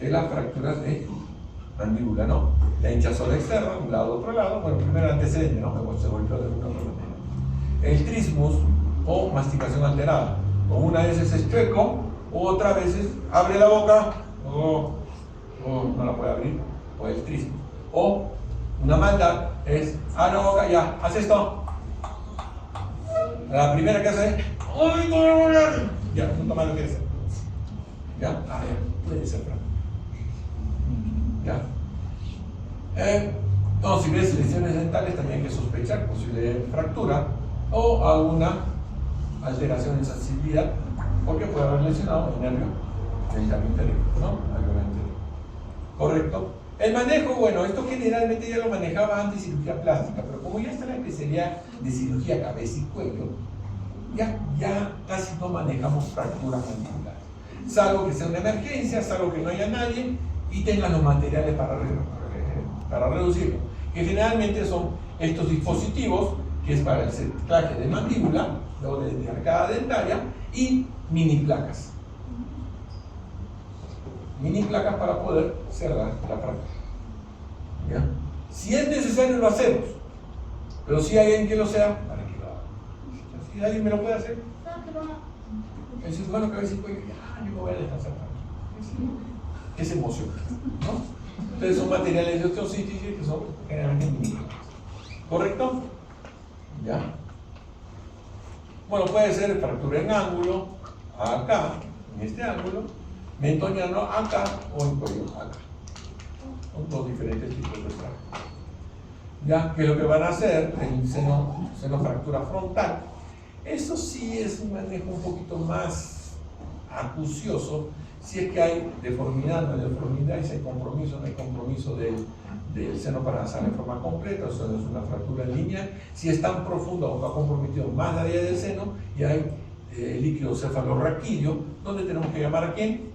A: de las fracturas de mandíbula, ¿no? La hinchazón externa, un lado, otro lado. Bueno, primero antecedente, ¿no? Se golpeó de una otra manera. El trismus o masticación alterada. O una vez es chueco, o otra vez abre la boca, o no la puede abrir, o el trismus. O una maldad es, no, ya, haz esto. La primera que hace, ya, nunca más lo quiere hacer. Ya, ya, puede ser, ya. No, si ves lesiones dentales también hay que sospechar posible fractura o alguna alteración en sensibilidad, porque puede haber lesionado el nervio dental inferior, ¿no? Algo anterior. ¿Correcto? El manejo, bueno, esto generalmente ya lo manejaba antes cirugía plástica, pero como ya está la especialidad de cirugía cabeza y cuello, ya casi no manejamos fracturas mandibulares. Salvo que sea una emergencia, salvo que no haya nadie y tengan los materiales para reducirlo. Que generalmente son estos dispositivos, que es para el cerclaje de mandíbula, luego de arcada dentaria, y mini placas. Mini placas para poder cerrar la fractura. ¿Ya? Si es necesario lo hacemos, pero si hay alguien que lo sea, para que lo haga. Si alguien me lo puede hacer, que lo haga. El cirujano que va a decir, yo me voy a descansar. Es emoción, ¿no? Entonces son materiales de osteosíntesis que son generalmente mini placas. ¿Correcto? ¿Ya? Bueno, puede ser fractura en ángulo, acá, en este ángulo, mentoniano acá o en cuello acá. Son dos diferentes tipos de fracturas. Ya que lo que van a hacer en seno fractura frontal, eso sí es un manejo un poquito más acucioso. Si es que hay deformidad, no hay deformidad, y si hay compromiso, no hay compromiso del seno paranasal en forma completa, o sea, es una fractura en línea. Si es tan profunda o está comprometido más de área del seno y hay líquido cefalorraquídeo, ¿dónde tenemos que llamar a quién?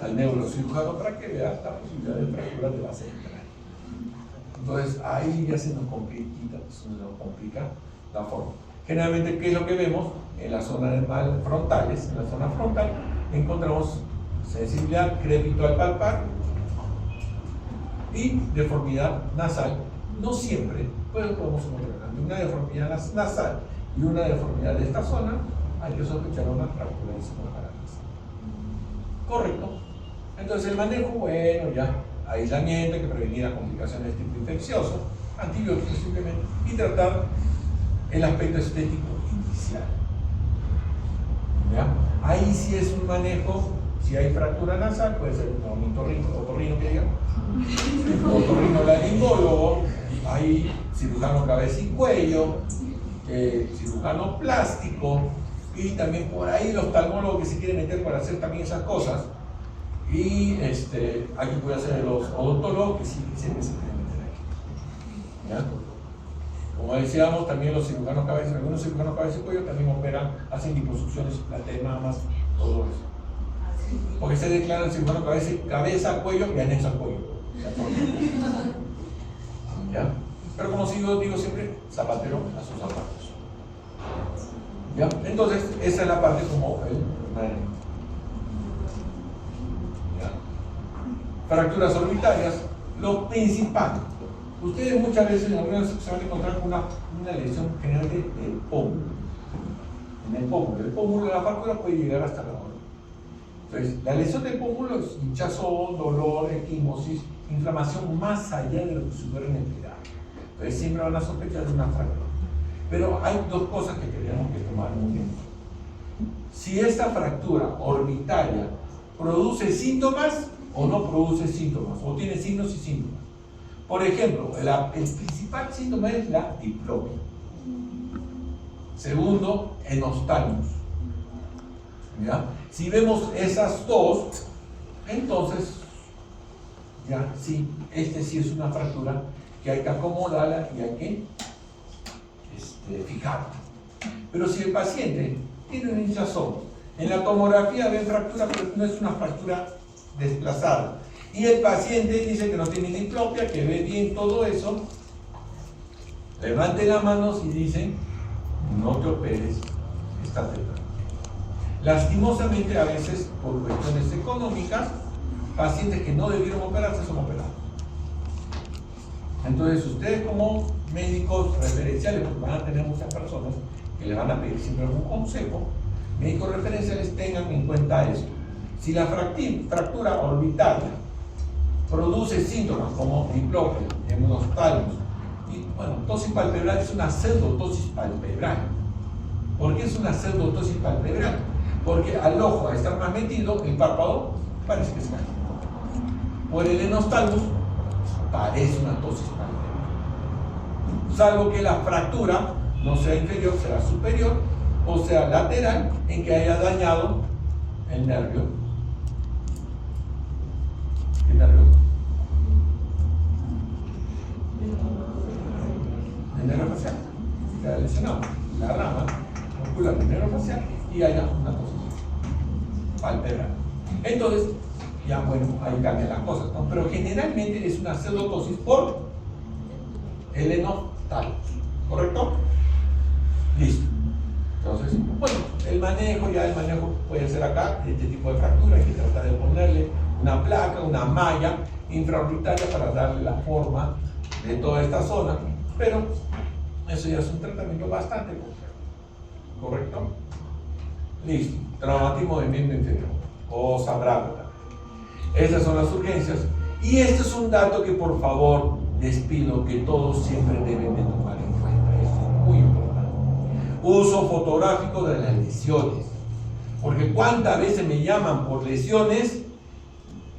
A: Al neurocirujano para que vea la posibilidad de fractura de base central. Entonces ahí ya se nos complica la forma. Generalmente, ¿qué es lo que vemos? En la zona de frontales, en la zona frontal, encontramos sensibilidad, crépito al palpar y deformidad nasal. No siempre, pero podemos encontrar una deformidad nasal y una deformidad de esta zona, hay que sospechar una fractura de seno paranasal. Correcto. Entonces el manejo, bueno, ya, aislamiento, hay que prevenir las complicaciones de tipo infeccioso, antibióticos simplemente, y tratar el aspecto estético inicial. ¿Ya? Ahí sí es un manejo, si hay fractura nasal, puede ser un otorrino que diga, otorrinolaringólogo, hay cirujano cabeza y cuello, cirujano plástico, y también por ahí los oftalmólogos que se quieren meter para hacer también esas cosas. Y aquí voy a hacer los odontólogos que sí que siempre se pueden meter aquí. ¿Ya? Como decíamos, también los cirujanos cabeza, algunos cirujanos cabeza y cuello también operan, hacen liposucciones, platea, mamas, todo eso. Porque se declara el cirujano cabeza, cuello y anexo al cuello. ¿Ya? Pero como digo siempre, zapatero a sus zapatos. ¿Ya? Entonces, esa es la parte como el manejo. ¿Ya? Fracturas orbitarias, lo principal. Ustedes muchas veces en algunas se van a encontrar con una lesión generalmente del pómulo. En el pómulo. El pómulo de la fractura puede llegar hasta la oreja. Entonces, la lesión del pómulo es hinchazón, dolor, equimosis, inflamación más allá de lo que sucede en el epidermis. Entonces, siempre van a sospechar de una fractura. Pero hay dos cosas que tenemos que tomar muy bien. Si esta fractura orbitaria produce síntomas o no produce síntomas, o tiene signos y síntomas. Por ejemplo, el principal síntoma es la diplopia. Segundo, enostalmos. ¿Ya? Si vemos esas dos, entonces, ya sí, sí es una fractura que hay que acomodarla y hay que fijarla. Pero si el paciente tiene un hinchazón, en la tomografía ven fractura, pero no es una fractura desplazada, y el paciente dice que no tiene diplopia, que ve bien todo eso, levante las manos y dicen, no te operes, está tratando. Lastimosamente, a veces, por cuestiones económicas, pacientes que no debieron operarse son operados. Entonces, ustedes como médicos referenciales, porque van a tener muchas personas que les van a pedir siempre algún consejo, médicos referenciales tengan en cuenta esto. Si la fractura orbitaria produce síntomas como diplopia, enostalmos, y bueno, tosis palpebral es una pseudotosis palpebral. ¿Por qué es una pseudotosis palpebral? Porque al ojo, al estar más metido, el párpado parece que se cae. Por el enostalmos parece una tosis palpebral. Salvo que la fractura no sea inferior, será superior, o sea lateral, en que haya dañado el nervio. ¿Qué nervio? El nervio facial. Queda lesionado. La rama muscular del nervio facial y haya una tosis palpebral. Entonces, ya bueno, ahí cambian las cosas, ¿no? Pero generalmente es una pseudotosis por el enostalmos, ¿correcto? Listo. Entonces, bueno, el manejo puede ser acá, de este tipo de fractura, hay que tratar de ponerle una placa, una malla infraorbitaria para darle la forma de toda esta zona, pero eso ya es un tratamiento bastante complejo, ¿correcto? Listo, traumatismo de miembro inferior, cosa brava también. Estas son las urgencias, y este es un dato que por favor les pido que todos siempre deben de tomar en cuenta, esto es muy importante. Uso fotográfico de las lesiones, porque cuántas veces me llaman por lesiones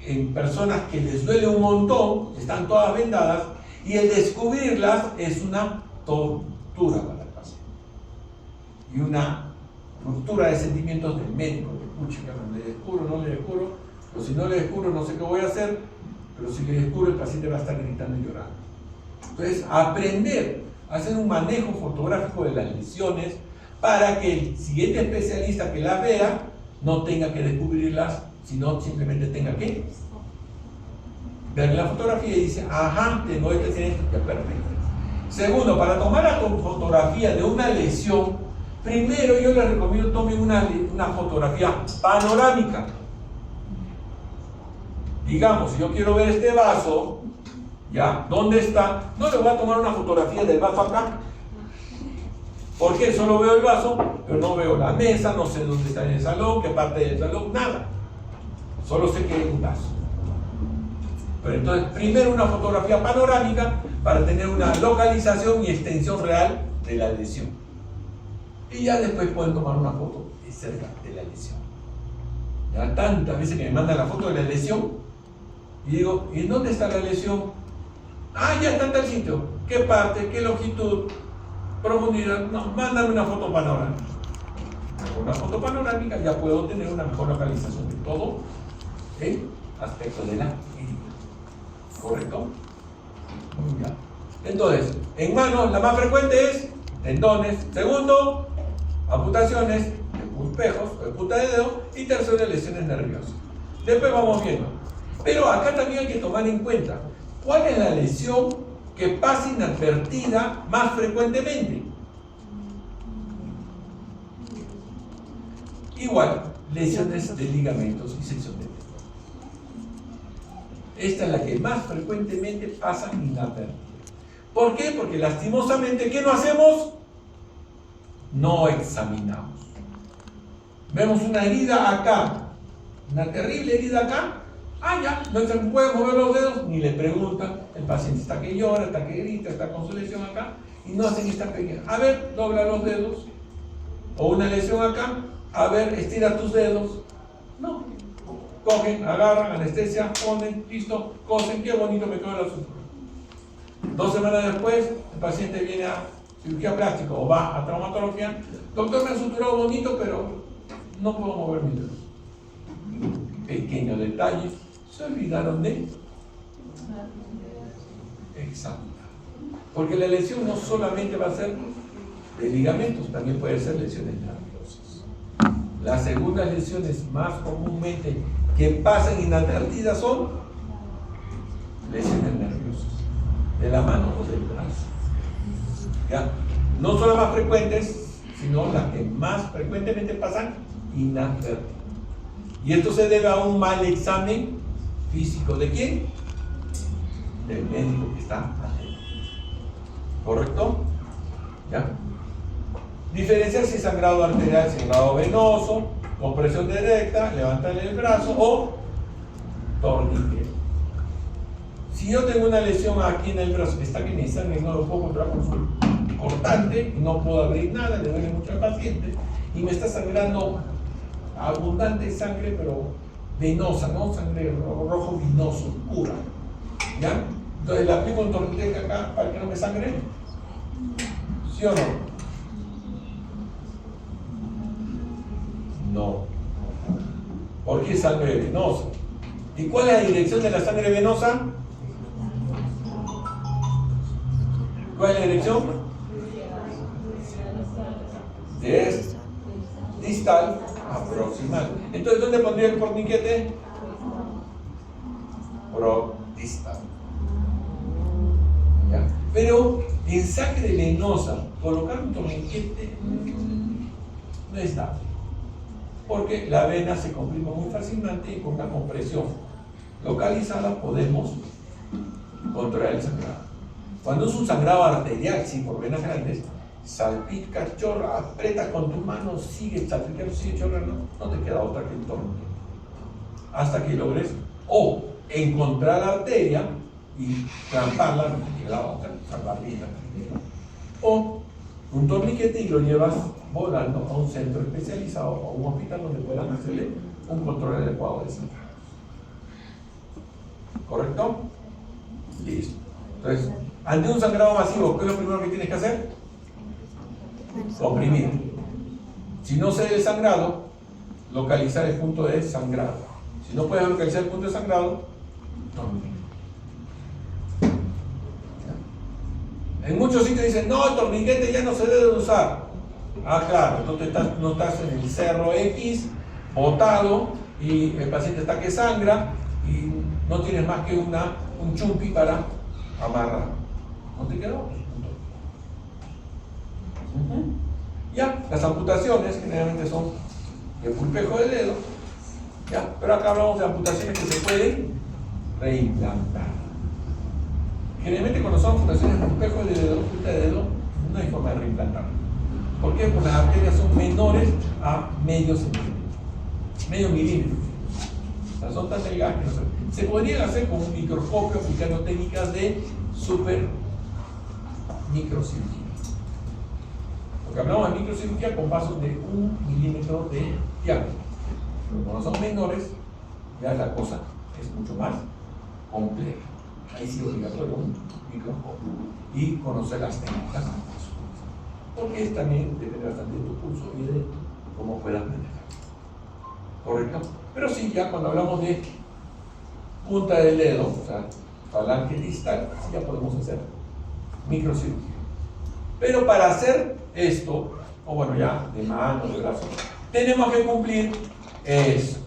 A: en personas que les duele un montón, están todas vendadas, y el descubrirlas es una tortura para el paciente y una ruptura de sentimientos del médico, que pucha, le descubro, no le descubro, pero si no le descubro no sé qué voy a hacer, pero si le descubro el paciente va a estar gritando y llorando. Entonces, aprender a hacer un manejo fotográfico de las lesiones para que el siguiente especialista que las vea no tenga que descubrirlas, sino simplemente tenga que ver la fotografía y dice, ajá, tengo esto, ya perfecto. Segundo, para tomar la fotografía de una lesión, primero yo les recomiendo tomen una fotografía panorámica. Digamos, si yo quiero ver este vaso, ¿ya? ¿Dónde está? No le voy a tomar una fotografía del vaso acá. ¿Por qué? Solo veo el vaso, pero no veo la mesa, no sé dónde está en el salón, qué parte del salón, nada. Solo sé que hay un vaso. Pero entonces, primero una fotografía panorámica para tener una localización y extensión real de la lesión. Y ya después pueden tomar una foto de cerca de la lesión. Ya tantas veces que me mandan la foto de la lesión y digo, ¿y dónde está la lesión? Ah, ya está en tal sitio. ¿Qué parte? ¿Qué longitud? ¿Profundidad? No, mándame una foto panorámica. Con una foto panorámica ya puedo tener una mejor localización de todo el aspecto de la herida. ¿Correcto? Ya. Entonces, en manos la más frecuente es tendones. Segundo, amputaciones de pulpejos o de punta de dedo. Y tercero, lesiones nerviosas. Después vamos viendo. Pero acá también hay que tomar en cuenta cuál es la lesión que pasa inadvertida más frecuentemente. Igual, lesiones de ligamentos y sección de tendón. Esta es la que más frecuentemente pasa inadvertida. ¿Por qué? Porque lastimosamente, ¿qué no hacemos? No examinamos. Vemos una herida acá, una terrible herida acá. Ya, no se puede mover los dedos, ni le preguntan. El paciente está que llora, está que grita, está con su lesión acá, y no hacen esta pequeña. A ver, dobla los dedos. O una lesión acá, a ver, estira tus dedos. No. Cogen, agarran, anestesia, ponen, listo, cosen, qué bonito me quedó la sutura. 2 semanas después, el paciente viene a cirugía plástica o va a traumatología. Doctor, me ha suturado bonito, pero no puedo mover mis dedos. Pequeño detalle, se olvidaron de examinar. Porque la lesión no solamente va a ser de ligamentos, también puede ser lesiones nerviosas. Las segundas lesiones más comúnmente que pasan inadvertidas son lesiones nerviosas, de la mano o del brazo. ¿Ya? No son las más frecuentes, sino las que más frecuentemente pasan inadvertidas. Y esto se debe a un mal examen físico. ¿De quién? Del médico que está atento. ¿Correcto? ¿Ya? Diferenciar si es sangrado arterial, sangrado venoso, compresión directa, levantarle el brazo o torniquete. Si yo tengo una lesión aquí en el brazo que está que mi sangre no lo puedo controlar con su cortante, no puedo abrir nada, le duele mucho al paciente y me está sangrando abundante sangre, pero venosa, ¿no? Sangre rojo vinoso, pura. ¿Ya? Entonces le aplico un torniquete acá para que no me sangre. ¿Sí o no? No. Porque es sangre venosa. ¿Y cuál es la dirección de la sangre venosa? ¿Cuál es la dirección? Es distal a proximal. Entonces, ¿dónde pondría el torniquete? Distal. ¿Ya? Pero en sangre venosa, colocar un torniquete no es estable. Porque la vena se comprime muy fácilmente y con una compresión localizada podemos controlar el sangrado. Cuando es un sangrado arterial, sí, por venas grandes, salpica, chorra, aprieta con tu mano, sigue salpicando, sigue chorrando, no te queda otra que el torniquete. Hasta que logres o encontrar la arteria y tramparla, no te queda otra, salvarla. O un torniquete y lo llevas volando a un centro especializado o a un hospital donde puedan hacerle un control adecuado de sangrado. ¿Correcto? Listo. Entonces, ante un sangrado masivo, ¿qué es lo primero que tienes que hacer? Comprimir. Si no se ve el sangrado, localizar el punto de sangrado. Si no puedes localizar el punto de sangrado, no. En muchos sitios dicen, no, el torniquete ya no se debe usar. Claro, tú no estás en el cerro X, botado, y el paciente está que sangra, y no tienes más que un chumpi para amarrar. ¿No te quedó? Ya, las amputaciones generalmente son de pulpejo de dedo, ya, pero acá hablamos de amputaciones que se pueden reimplantar. Generalmente cuando son amputaciones de pulpejo de dedo, punta de dedo, no hay forma de reimplantar. ¿Por qué? Porque las arterias son menores a medio centímetro, medio milímetro. O sea, son tan delgadas que no se podrían hacer con un microscopio aplicando técnicas de super microcirugía. Porque hablamos de microcirugía con vasos de 1 milímetro de diámetro. Pero cuando son menores, ya la cosa es mucho más compleja. Ahí sí es obligatorio un microscopio y conocer las técnicas. Porque también depende bastante de tu pulso y de cómo puedas manejar. ¿Correcto? Pero sí, ya cuando hablamos de punta del dedo, o sea, falange distal, así ya podemos hacer microcirugía. Pero para hacer esto, o bueno, ya de mano, de brazo, tenemos que cumplir esto.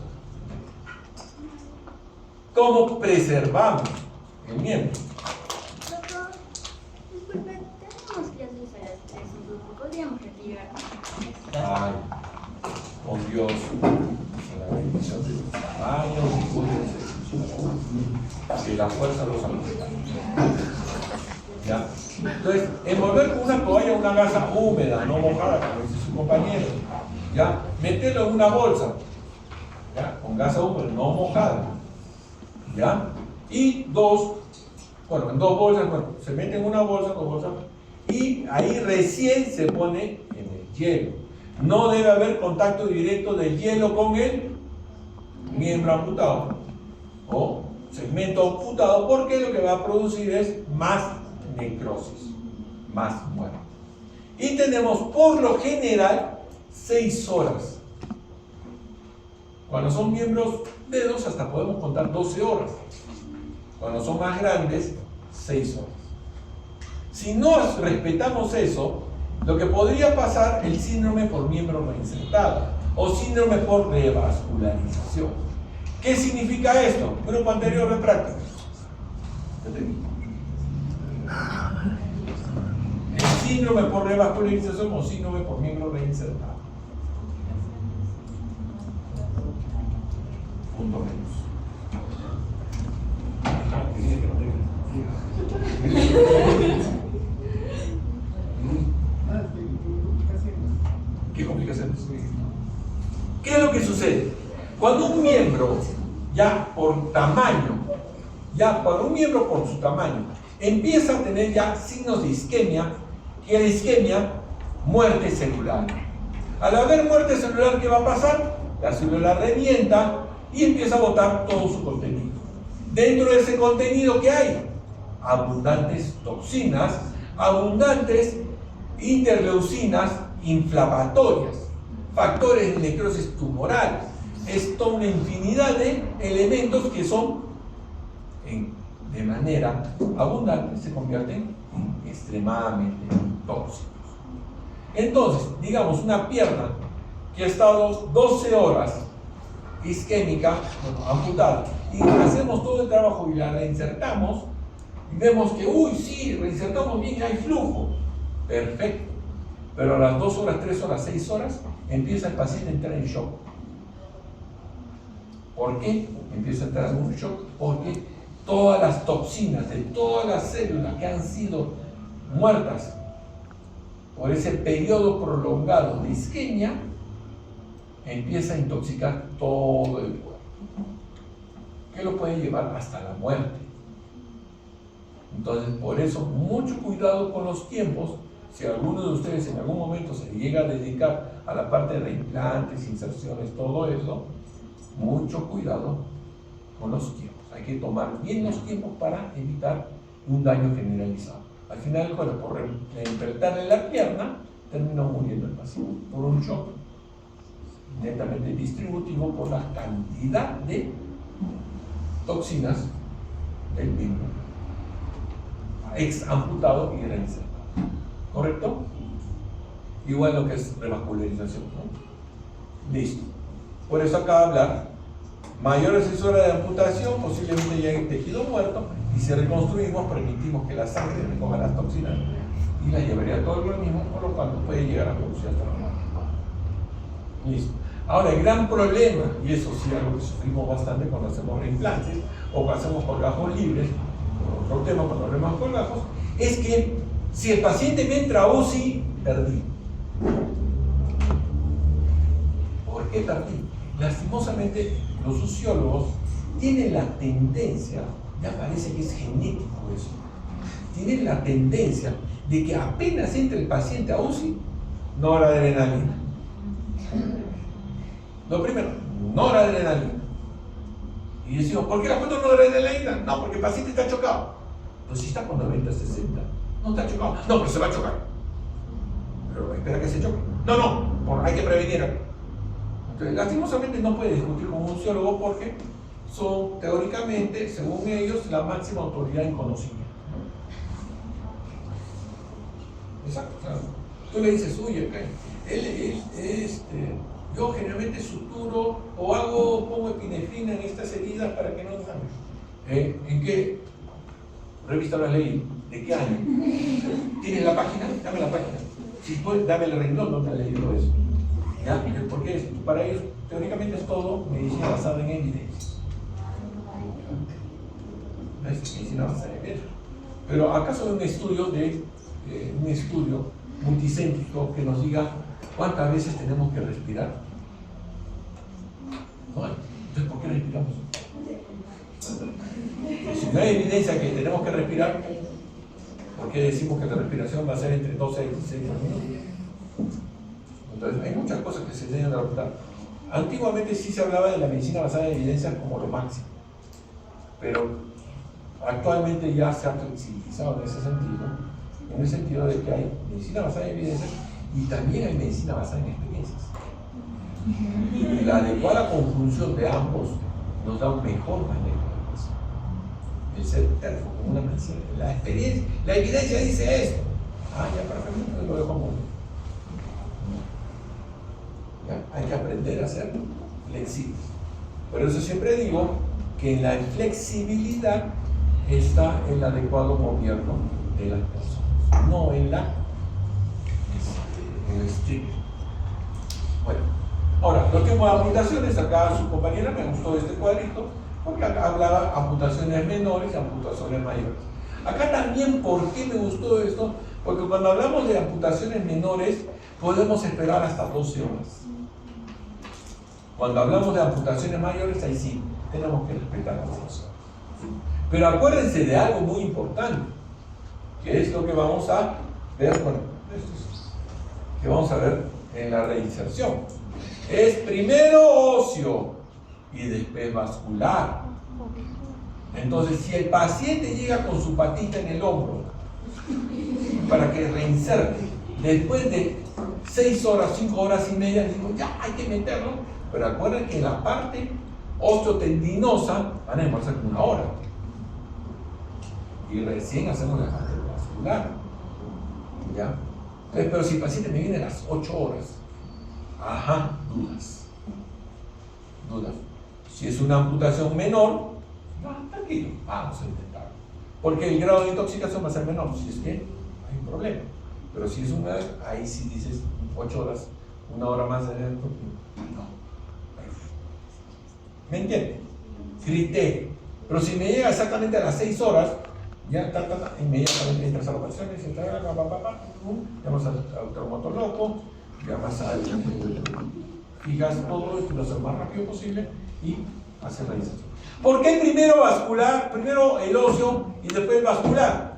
A: ¿Cómo preservamos el miembro?
B: Doctor, disculpe, tenemos clases a las 3 en grupo. ¿Podríamos retirar?
A: Ay, con Dios, la bendición de los tamaños y cuídense, que la fuerza los acompañe. ¿Ya? Entonces, envolver con una toalla una gasa húmeda, no mojada, como dice su compañero. ¿Ya? Meterlo en una bolsa, ¿ya? Con gasa húmeda, no mojada. ¿Ya? Y en dos bolsas, bueno, se mete en una bolsa, dos bolsas, y ahí recién se pone en el hielo. No debe haber contacto directo del hielo con el miembro amputado o segmento amputado, porque lo que va a producir es más necrosis, más muerte. Y tenemos por lo general 6 horas. Cuando son miembros dedos hasta podemos contar 12 horas. Cuando son más grandes, 6 horas. Si no respetamos eso, lo que podría pasar es el síndrome por miembro reinsertado o síndrome por revascularización. ¿Qué significa esto? Grupo anterior de prácticas. El síndrome por revascularización o síndrome por miembro reinsertado. Punto menos. ¿Qué complicaciones? ¿Qué es lo que sucede? Cuando un miembro, cuando un miembro por su tamaño empieza a tener ya signos de isquemia, que la isquemia, muerte celular. Al haber muerte celular, ¿qué va a pasar? La célula revienta y empieza a botar todo su contenido. Dentro de ese contenido, ¿qué hay? Abundantes toxinas, abundantes interleucinas inflamatorias, factores de necrosis tumoral. Es toda una infinidad de elementos que son, de manera abundante, se convierten en extremadamente tóxicos. Entonces, digamos, una pierna que ha estado 12 horas isquémica, amputada, y hacemos todo el trabajo y la reinsertamos, y vemos que, sí, reinsertamos bien, hay flujo. Perfecto. Pero a las 2 horas, 3 horas, 6 horas, empieza el paciente a entrar en shock. ¿Por qué? Empieza a entrar en un shock porque todas las toxinas de todas las células que han sido muertas por ese periodo prolongado de isquemia, empieza a intoxicar todo el cuerpo, que lo puede llevar hasta la muerte. Entonces, por eso, mucho cuidado con los tiempos. Si alguno de ustedes en algún momento se llega a dedicar a la parte de reimplantes, inserciones, todo eso, mucho cuidado con los tiempos. Hay que tomar bien los tiempos para evitar un daño generalizado. Al final, bueno, por reimplantarle la pierna, terminó muriendo el paciente por un shock netamente distributivo por la cantidad de toxinas del miembro ex amputado y reinsertado. ¿Correcto? Igual lo que es revascularización, ¿no? Listo. Por eso acaba de hablar, mayor de 6 horas de amputación, posiblemente ya hay tejido muerto, y si reconstruimos, permitimos que la sangre recoja las toxinas y las llevaría a todo el organismo, por lo cual puede llegar a producir hasta la muerte. Listo. Ahora, el gran problema, y eso sí es algo que sufrimos bastante cuando hacemos reimplantes o cuando hacemos colgajos libres, otro tema cuando hacemos colgajos, es que si el paciente me entra a UCI, perdí. ¿Por qué perdí? Lastimosamente, los uciólogos tienen la tendencia, ya parece que es genético eso, tienen la tendencia de que apenas entre el paciente a UCI, noradrenalina. Lo primero, noradrenalina. Y decimos, ¿por qué la puesto noradrenalina? No, porque el paciente está chocado. Pues si está con 90, 60, no está chocado. No, pero se va a chocar. Pero espera que se choque. No, hay que prevenir. Entonces, lastimosamente no puede discutir con un uciólogo porque son teóricamente, según ellos, la máxima autoridad en conocimiento. Exacto, claro. Tú le dices, oye, yo generalmente suturo o pongo epinefrina en estas heridas para que no sangren. ¿En qué revista lo has leído? ¿De qué año? ¿Tienes la página? Dame la página. Si puedes, dame el renglón donde has leído eso. ¿Ya? Porque para ellos, teóricamente es todo medicina basada en evidencias. Es medicina basada en evidencias. Pero ¿acaso un estudio multicéntrico que nos diga cuántas veces tenemos que respirar? No hay. Entonces, ¿por qué respiramos? Si no hay evidencia que tenemos que respirar, ¿por qué decimos que la respiración va a ser entre 12 y 16 minutos? Entonces, hay muchas cosas que se deben adoptar. Antiguamente sí se hablaba de la medicina basada en evidencias como lo máximo, pero actualmente ya se ha flexibilizado en el sentido de que hay medicina basada en evidencias y también hay medicina basada en experiencias. Y la adecuada conjunción de ambos nos da un mejor manejo de la medicina. El ser terco como una medicina. La evidencia dice esto. Ya perfecto, lo dejo como. Hay que aprender a ser flexibles. Por eso siempre digo que en la flexibilidad está el adecuado gobierno de las personas, no en el estricto. Bueno, ahora, los tipos de amputaciones, acá su compañera me gustó este cuadrito, porque acá hablaba amputaciones menores y amputaciones mayores. Acá también, ¿por qué me gustó esto? Porque cuando hablamos de amputaciones menores, podemos esperar hasta 12 horas. Cuando hablamos de amputaciones mayores, ahí sí, tenemos que respetar las 12 horas. Pero acuérdense de algo muy importante, que es lo que vamos a ver, que vamos a ver en la reinserción. Es primero óseo y después vascular. Entonces, si el paciente llega con su patita en el hombro para que reinserte, después de 6 horas, 5 horas y media, digo, ya hay que meterlo. Pero acuérdense que en la parte osteotendinosa van a demorarse como 1 hora. Y recién hacemos la parte vascular. ¿Ya? Entonces, pero si el paciente me viene a las 8 horas, dudas. Si es una amputación menor, tranquilo, vamos a intentarlo. Porque el grado de intoxicación va a ser menor, si es que hay un problema. Pero si es ahí sí dices 8 horas, 1 hora más adentro, no. ¿Me entiende? Criterio. Pero si me llega exactamente a las 6 horas, ya inmediatamente entras a la operación y dices, llamas al traumatólogo, llamas al fijas todo esto, lo haces lo más rápido posible y haces la inserción. ¿Por qué primero vascular, primero el óseo y después vascular?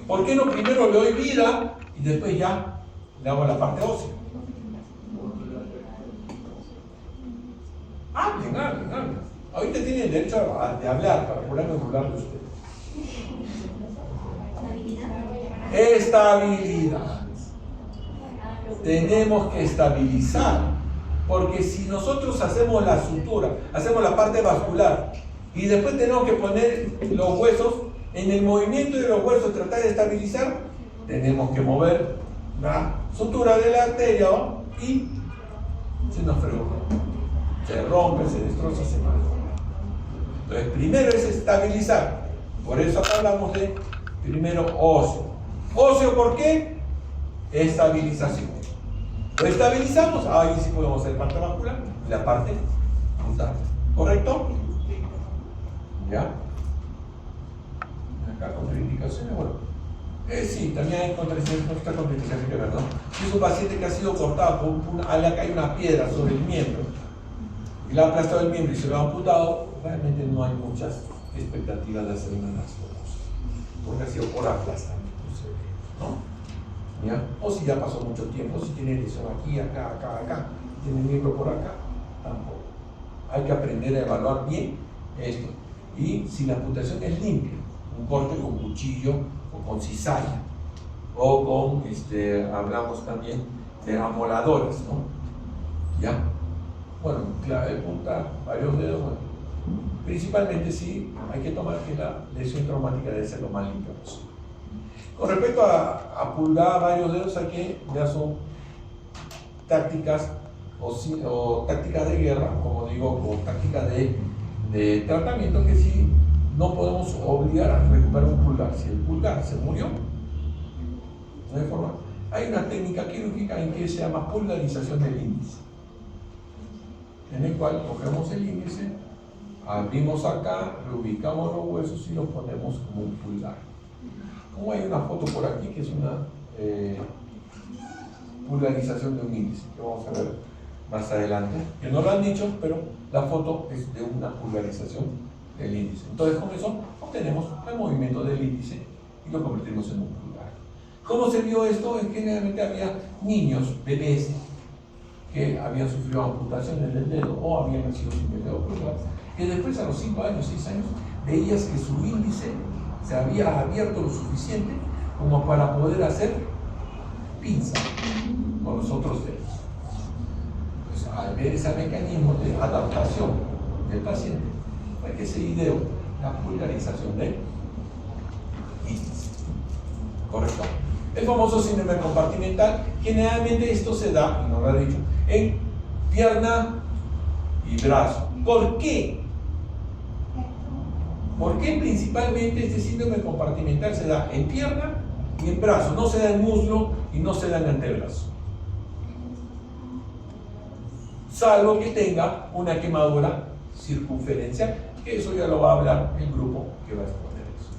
A: ¿Por qué no primero le doy vida y después ya le hago la parte ósea? Hablen. Ahorita tienen derecho de hablar para poderme burlar de ustedes. Estabilidad. Tenemos que estabilizar, porque si nosotros hacemos la sutura, hacemos la parte vascular y después tenemos que poner los huesos, en el movimiento de los huesos tratar de estabilizar, tenemos que mover la sutura de la arteria y se nos fregó. Se rompe, se destroza, se mata. Entonces, primero es estabilizar. Por eso acá hablamos de primero óseo. ¿Óseo por qué? Estabilización. Lo estabilizamos, ahí sí podemos hacer parte vascular y la parte frontal. ¿Correcto? ¿Ya? Acá contraindicaciones, bueno. Sí, también hay contraindicaciones que ver, ¿no? Si es un paciente que ha sido cortado, le ha caído una piedra sobre el miembro y le ha aplastado el miembro y se lo ha amputado, realmente no hay muchas expectativas de hacer una anastomosis, porque ha sido por aplastamiento, ¿no? ¿Ya? O si ya pasó mucho tiempo, si tiene lesión aquí, acá, tiene el miembro por acá, tampoco. Hay que aprender a evaluar bien esto. Y si la amputación es limpia, un corte con cuchillo o con cizalla, o con, hablamos también de amoladoras, ¿no? ¿Ya? bueno, clave de punta, varios dedos, bueno. Principalmente sí hay que tomar que la lesión traumática debe ser lo más limpia posible. Con respecto a pulgar varios dedos, hay que, ya son tácticas o tácticas de guerra, como digo, o tácticas de tratamiento que sí no podemos obligar a recuperar un pulgar. Si el pulgar se murió, no hay forma. Hay una técnica quirúrgica en que se llama pulgarización del índice, en el cual cogemos el índice, abrimos acá, reubicamos los huesos y los ponemos como un pulgar. Como hay una foto por aquí que es una pulgarización de un índice, que vamos a ver más adelante, que no lo han dicho, pero la foto es de una pulgarización del índice. Entonces con eso obtenemos el movimiento del índice y lo convertimos en un pulgar. ¿Cómo se vio esto? Es que generalmente había niños, bebés, que habían sufrido amputaciones del dedo o habían nacido sin el dedo pulgar, que después a los 5 años, 6 años, veías que su índice se había abierto lo suficiente como para poder hacer pinza con los otros dedos. Pues al ver ese mecanismo de adaptación del paciente, fue que se ideó la pulgarización del índice. ¿Correcto? El famoso síndrome compartimental, generalmente esto se da, y no lo he dicho, en pierna y brazo. ¿Por qué? ¿Por qué principalmente este síndrome compartimental se da en pierna y en brazo? No se da en muslo y no se da en antebrazo. Salvo que tenga una quemadura circunferencial, que eso ya lo va a hablar el grupo que va a exponer eso.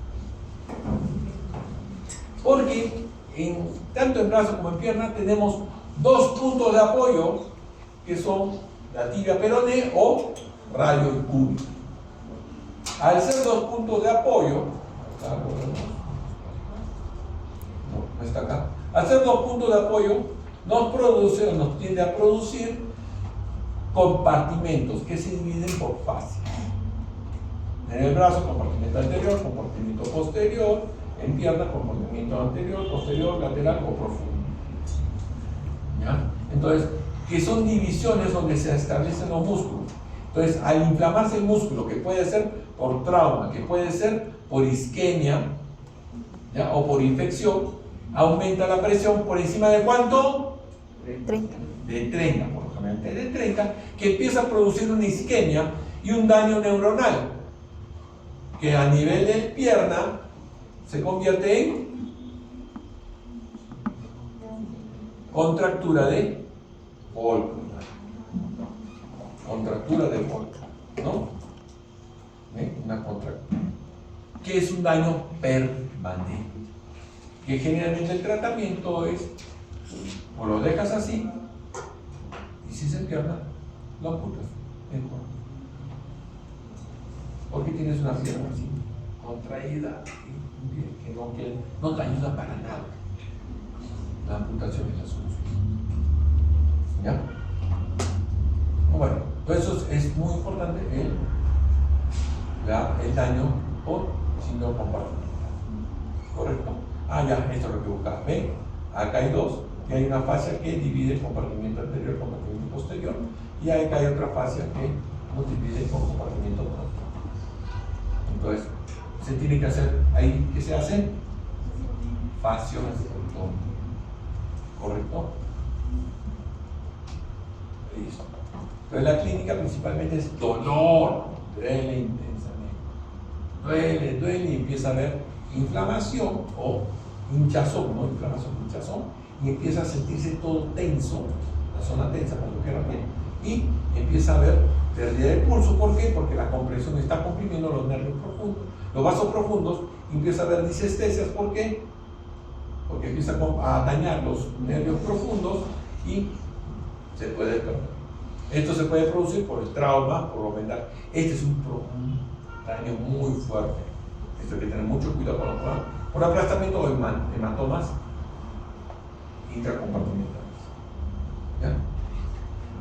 A: Porque tanto en brazo como en pierna tenemos dos puntos de apoyo que son la tibia peroné o radio cúbito. Al ser dos puntos de apoyo, no está acá. Al ser dos puntos de apoyo, nos tiende a producir compartimentos que se dividen por fases. En el brazo, compartimento anterior, compartimento posterior. En pierna, compartimento anterior, posterior, lateral o profundo. ¿Ya? Entonces, que son divisiones donde se establecen los músculos. Entonces, al inflamarse el músculo, que puede ser por trauma, que puede ser por isquemia, ¿ya? O por infección, aumenta la presión por encima de ¿cuánto?
C: 30.
A: De 30, por lo general de 30, que empieza a producir una isquemia y un daño neuronal, que a nivel de pierna se convierte en contractura de Volcker. Contractura de Volcker, ¿no? Una contractura. Que es un daño permanente. Que generalmente el tratamiento es, o lo dejas así, y si se pierna, lo amputas. Porque tienes una pierna así, contraída, que no te ayuda para nada. La amputación es la solución. ¿Ya? Bueno, pues eso es muy importante el daño por síndrome compartimental. ¿Correcto? Ah, ya, esto es lo que buscaba. ¿Ven? Acá hay dos, y hay una fascia que divide el compartimiento anterior y el compartimiento posterior, y acá hay otra fascia que nos divide el compartimiento posterior. Entonces, se tiene que hacer ahí, ¿qué se hace? Fasciotomy. ¿Correcto? Listo. Entonces la clínica principalmente es dolor, duele intensamente. Duele y empieza a haber inflamación o hinchazón, ¿no? Inflamación, hinchazón, y empieza a sentirse todo tenso, la zona tensa, cuando queda bien, y empieza a haber pérdida de pulso. ¿Por qué? Porque la compresión está comprimiendo los nervios profundos, los vasos profundos, y empieza a haber disestesias. ¿Por qué? Porque empieza a dañar los nervios profundos y se puede perder. Esto se puede producir por el trauma, por lo vendar. Este es un daño muy fuerte. Esto hay que tener mucho cuidado con por aplastamiento o hematomas intracompartimentales. ¿Ya?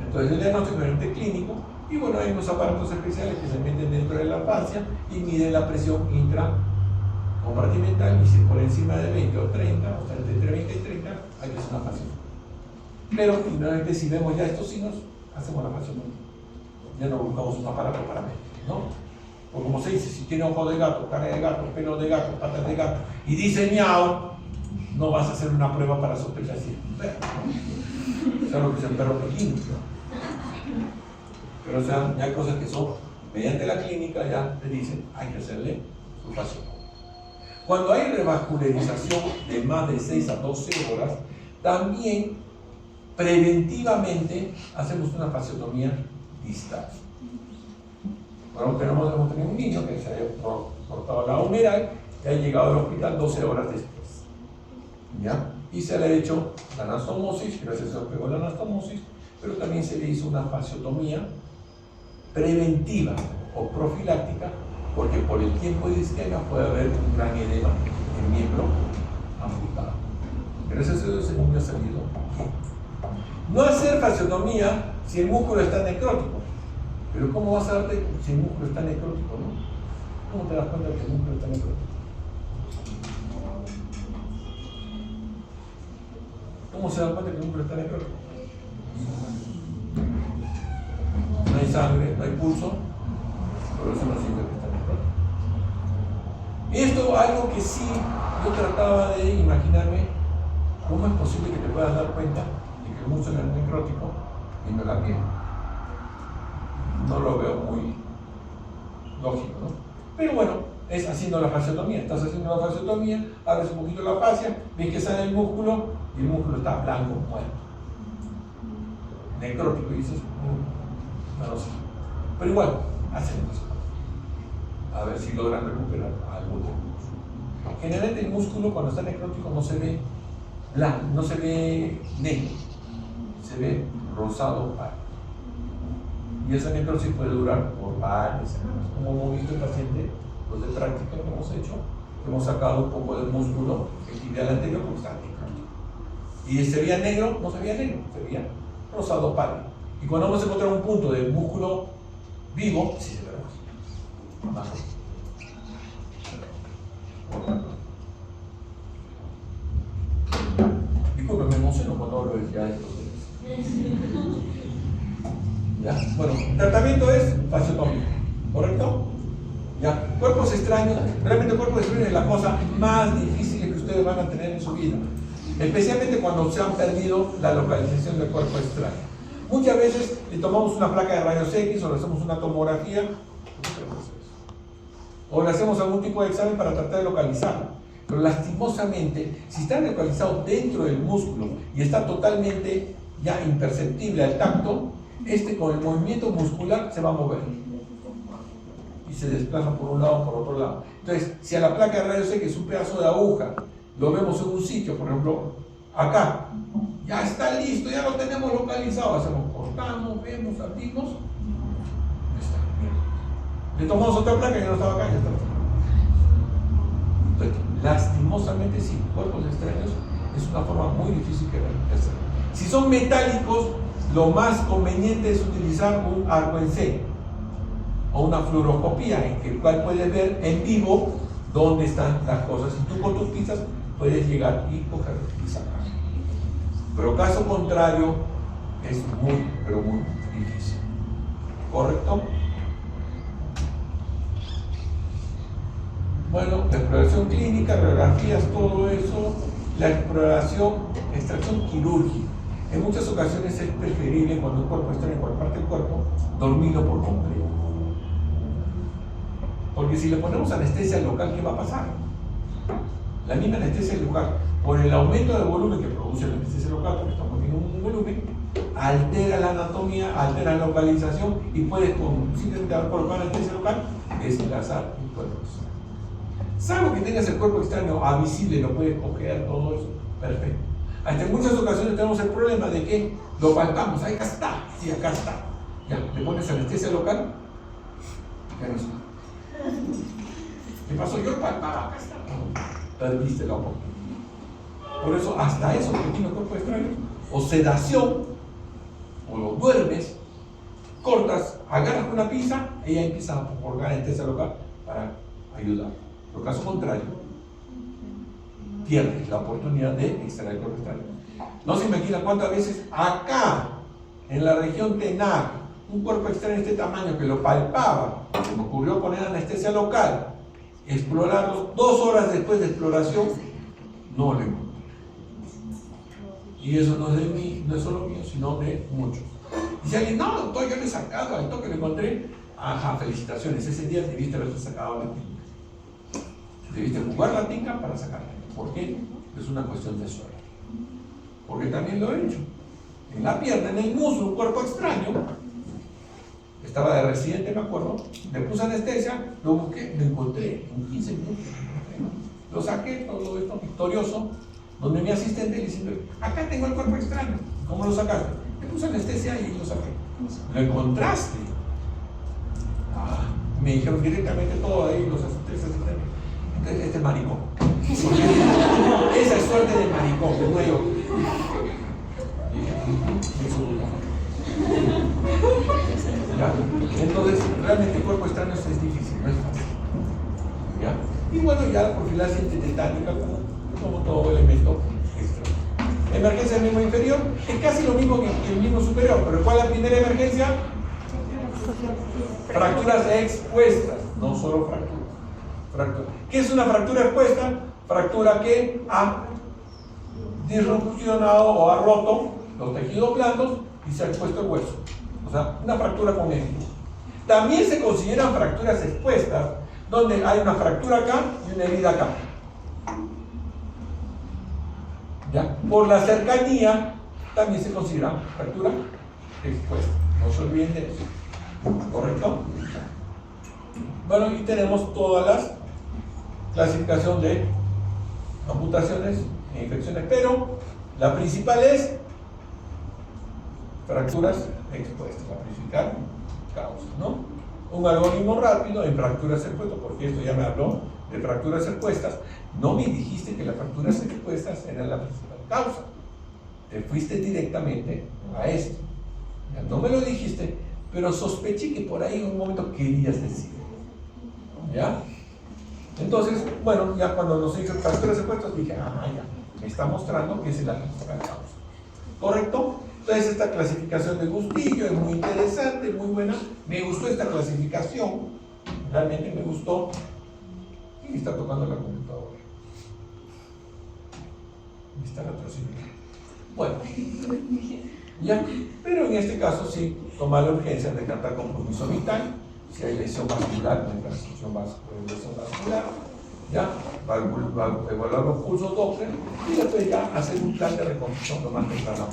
A: Entonces el diagnóstico es clínico, y bueno, hay unos aparatos especiales que se meten dentro de la fascia y miden la presión intracompartimental, y si por encima de 20 o 30, o sea, entre 20 y 30, hay que hacer una fascia. Pero finalmente, si vemos ya estos signos, hacemos la fascia. ya no buscamos un aparato para medir, ¿no? Porque como se dice, si tiene ojo de gato, cara de gato, pelo de gato, patas de gato y dice miau, no vas a hacer una prueba para sospechar si es un perro, ¿no? O sea, lo que es el perro pequeño, ¿no? Pero o sea, ya hay cosas que son, mediante la clínica ya te dicen, hay que hacerle su fasciotomía. Cuando hay revascularización de más de 6 a 12 horas, también preventivamente hacemos una fasciotomía distal. Bueno, hemos tenido un niño que se había cortado la humeral y ha llegado al hospital 12 horas después. ¿Ya? Y se le ha hecho la anastomosis, gracias a Dios pegó la anastomosis, pero también se le hizo una fasciotomía preventiva o profiláctica, porque por el tiempo de isquemia puede haber un gran edema en el miembro amputado. Gracias a Dios el niño ha salido. No hacer fasciotomía si el músculo está necrótico. Pero ¿cómo vas a darte si el músculo está necrótico, no? ¿Cómo te das cuenta que el músculo está necrótico? ¿Cómo se da cuenta que el músculo está necrótico? No hay sangre, no hay pulso, pero eso no significa que está necrótico. Esto es algo que sí yo trataba de imaginarme. ¿Cómo es posible que te puedas dar cuenta de que el músculo es necrótico y no la piel? No lo veo muy lógico, ¿no? Pero bueno, es haciendo la fasciotomía. Estás haciendo la fasciotomía, abres un poquito la fascia, ves que sale el músculo y el músculo está blanco, muerto. Necrótico, y dices, no lo sé. Pero igual, hacen eso. A ver si logran recuperar algo del músculo. Generalmente el músculo cuando está necrótico no se ve blanco, no se ve negro, se ve rosado pálido. Y esa necrosis puede durar por varias semanas. Como hemos visto el paciente, los de práctica que hemos hecho, hemos sacado un poco del músculo el tibial anterior porque estaba necrótico. Y se veía negro, no se veía negro, se veía rosado pálido. Y cuando hemos encontrado un punto del músculo vivo, sí se ve rojo. Disculpe, me emociono cuando hablo de ya de estos temas. ¿Ya? Bueno, tratamiento es fasciotomía, ¿correcto? ¿Ya? Cuerpos extraños, realmente cuerpos extraños es la cosa más difícil que ustedes van a tener en su vida, especialmente cuando se han perdido la localización del cuerpo extraño. Muchas veces le tomamos una placa de rayos X o le hacemos una tomografía o le hacemos algún tipo de examen para tratar de localizarlo, pero lastimosamente, si está localizado dentro del músculo y está totalmente ya imperceptible al tacto, con el movimiento muscular se va a mover y se desplaza por un lado o por otro lado. Entonces, si a la placa de rayos X, que es un pedazo de aguja, lo vemos en un sitio, por ejemplo, acá, ya está listo, ya lo tenemos localizado, hacemos, cortamos, vemos, abrimos, ya está, bien. Le tomamos otra placa que no estaba acá, ya está. Entonces, lastimosamente, sí, cuerpos extraños es una forma muy difícil de hacer. Si son metálicos, lo más conveniente es utilizar un arco en C o una fluoroscopía en el cual puedes ver en vivo dónde están las cosas y tú con tus pinzas puedes llegar y coger y sacar. Pero caso contrario es muy, pero muy difícil. ¿Correcto? Bueno, la exploración clínica, radiografías, todo eso, la exploración, extracción quirúrgica. En muchas ocasiones es preferible cuando el cuerpo está en cualquier parte del cuerpo, dormirlo por completo. Porque si le ponemos anestesia local, ¿qué va a pasar? La misma anestesia local, por el aumento de volumen que produce la anestesia local, porque estamos poniendo un volumen, altera la anatomía, altera la localización y puedes, simplemente haber colocado la anestesia local, desplazar el cuerpo extraño. Salvo que tengas el cuerpo extraño visible, lo puedes coger, todo eso, perfecto. Hasta en muchas ocasiones tenemos el problema de que lo palpamos, acá está, sí, acá está. Ya, le pones anestesia local, ya no está. ¿Qué pasó? Yo lo palpaba, acá está. Perdiste la oportunidad. Por eso, hasta esos pequeños cuerpos extraños, o sedación, o lo duermes, cortas, agarras con una pinza, ella empieza a colgar anestesia local para ayudar. Por caso contrario, pierdes la oportunidad de extraer el cuerpo extraño. No se imagina cuántas veces acá, en la región tenar, un cuerpo extraño de este tamaño que lo palpaba, se me ocurrió poner anestesia local, explorarlo, 2 horas después de exploración, no lo encontré. Y eso no es de mí, no es solo mío, sino de muchos. Y si alguien, no, doctor, yo le he sacado al toque, lo encontré, ajá, felicitaciones, ese día debiste haberse sacado la tinta. Debiste jugar la tinta para sacarla. ¿Por qué? Es una cuestión de suerte. Porque también lo he hecho. En la pierna, en el muslo, un cuerpo extraño. Estaba de residente, me acuerdo. Le puse anestesia, lo busqué, lo encontré en 15 minutos. Lo saqué, todo esto victorioso, donde mi asistente diciendo, acá tengo el cuerpo extraño. ¿Cómo lo sacaste? Le puse anestesia y lo saqué. ¿Lo encontraste? Me dijeron directamente todo ahí, los asistentes. Este es maricón. Esa es suerte de maricón, de nuevo. ¿Ya? Entonces, realmente el cuerpo extraño es difícil, no es fácil. ¿Ya? Y bueno, ya la profilaxis antitetánica como todo elemento extra. Emergencia del miembro inferior es casi lo mismo que el miembro superior, pero ¿cuál es la primera emergencia? Fracturas expuestas, no solo fracturas. ¿Qué es una fractura expuesta? Fractura que ha disrupcionado o ha roto los tejidos blandos y se ha expuesto el hueso. O sea, una fractura con éxito. También se consideran fracturas expuestas, donde hay una fractura acá y una herida acá. ¿Ya? Por la cercanía, también se considera fractura expuesta. No se olviden de eso. ¿Correcto? Bueno, y tenemos todas las clasificación de amputaciones e infecciones, pero la principal es fracturas expuestas, la principal causa, ¿no? Un algoritmo rápido en fracturas expuestas, porque esto ya me habló de fracturas expuestas. No me dijiste que las fracturas expuestas eran la principal causa. Te fuiste directamente a esto. Ya no me lo dijiste, pero sospeché que por ahí en un momento querías decir. ¿Ya? Entonces, bueno, ya cuando nos dicen fracturas expuestas, dije, ya, me está mostrando que esa es la principal causa. ¿Correcto? Entonces, esta clasificación de Bustillo es muy interesante, muy buena. Me gustó esta clasificación, realmente me gustó. Y está tocando la computadora. Y está retrocediendo. Bueno, ya, pero en este caso sí, toma la urgencia de descartar compromiso vital. Si hay lesión vascular, no hay transfusión vascular, ya, va a evaluar los pulsos Doppler y después ya hacer un plan de reconstrucción lo más temprano.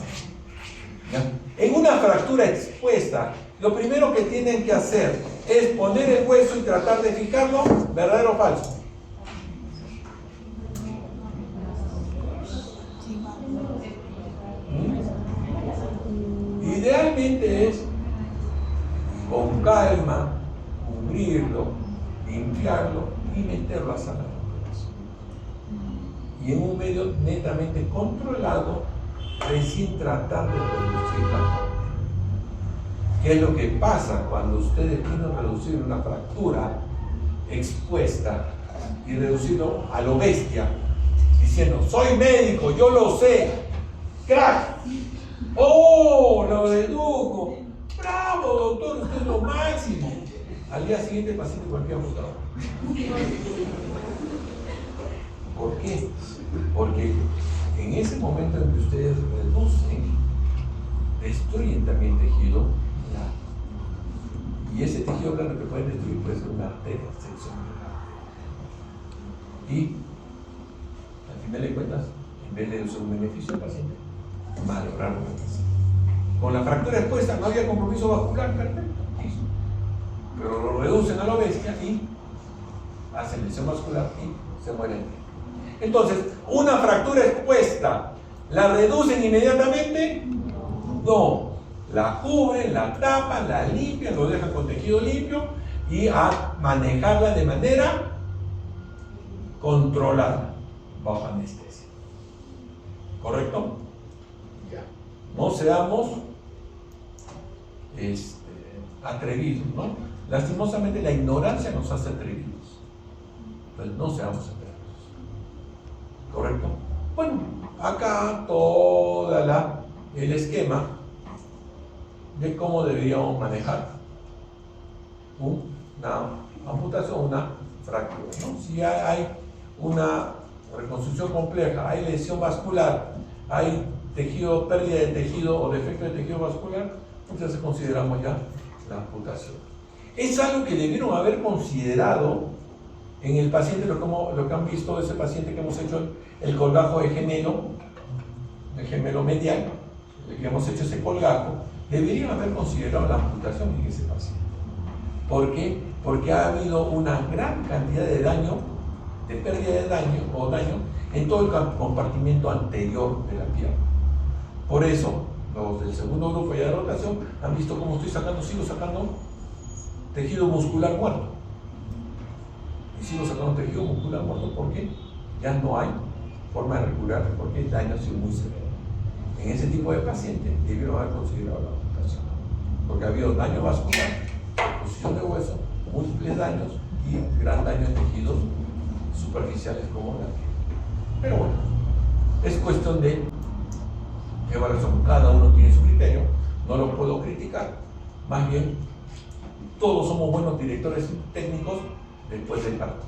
A: En una fractura expuesta, lo primero que tienen que hacer es poner el hueso y tratar de fijarlo, ¿verdadero o falso? Idealmente es con calma cubrirlo, limpiarlo y meterlo a sanar. Y en un medio netamente controlado, recién tratar de reducir la fractura. ¿Qué es lo que pasa cuando ustedes quieren reducir una fractura expuesta y reducirlo a lo bestia? Diciendo, soy médico, yo lo sé, crack, oh, lo dedujo, bravo doctor, usted es lo máximo. Al día siguiente el paciente cualquier buscador. ¿Por qué? Porque en ese momento en que ustedes reducen, destruyen también tejido blando. Y ese tejido blando que pueden destruir puede ser una arteria, sección de la arteria. Y al final de cuentas, en vez de ser un beneficio al paciente, malograron al paciente. Con la fractura expuesta no había compromiso vascular, perfecto. Pero lo reducen a lo bestia y hacen lesión vascular y se mueren. Entonces, una fractura expuesta, ¿la reducen inmediatamente? No. La cubren, la tapan, la limpian, lo dejan con tejido limpio y a manejarla de manera controlada, bajo anestesia. ¿Correcto? Ya. No seamos atrevidos, ¿no? Lastimosamente la ignorancia nos hace atrevidos. Entonces no seamos atrevidos. ¿Correcto? Bueno, acá todo el esquema de cómo deberíamos manejar una amputación, una fractura, ¿no? Si hay una reconstrucción compleja, hay lesión vascular, hay tejido, pérdida de tejido o defecto de tejido vascular, entonces consideramos ya la amputación. Es algo que debieron haber considerado en el paciente, lo que han visto de ese paciente que hemos hecho el colgajo de gemelo, el gemelo medial, el que hemos hecho ese colgajo, deberían haber considerado la amputación en ese paciente. ¿Por qué? Porque ha habido una gran cantidad de daño, de pérdida de daño o daño en todo el compartimiento anterior de la pierna. Por eso, los del segundo grupo ya de rotación han visto cómo sigo sacando tejido muscular muerto. Y sigo sacando tejido muscular muerto porque ya no hay forma de recuperar, porque el daño ha sido muy severo. En ese tipo de pacientes debieron haber considerado la amputación, porque ha habido daño vascular, posición de hueso, múltiples daños y gran daño en tejidos superficiales como la piel. Pero bueno, es cuestión de evaluación. Cada uno tiene su criterio, no lo puedo criticar. Más bien, todos somos buenos directores técnicos después del parto.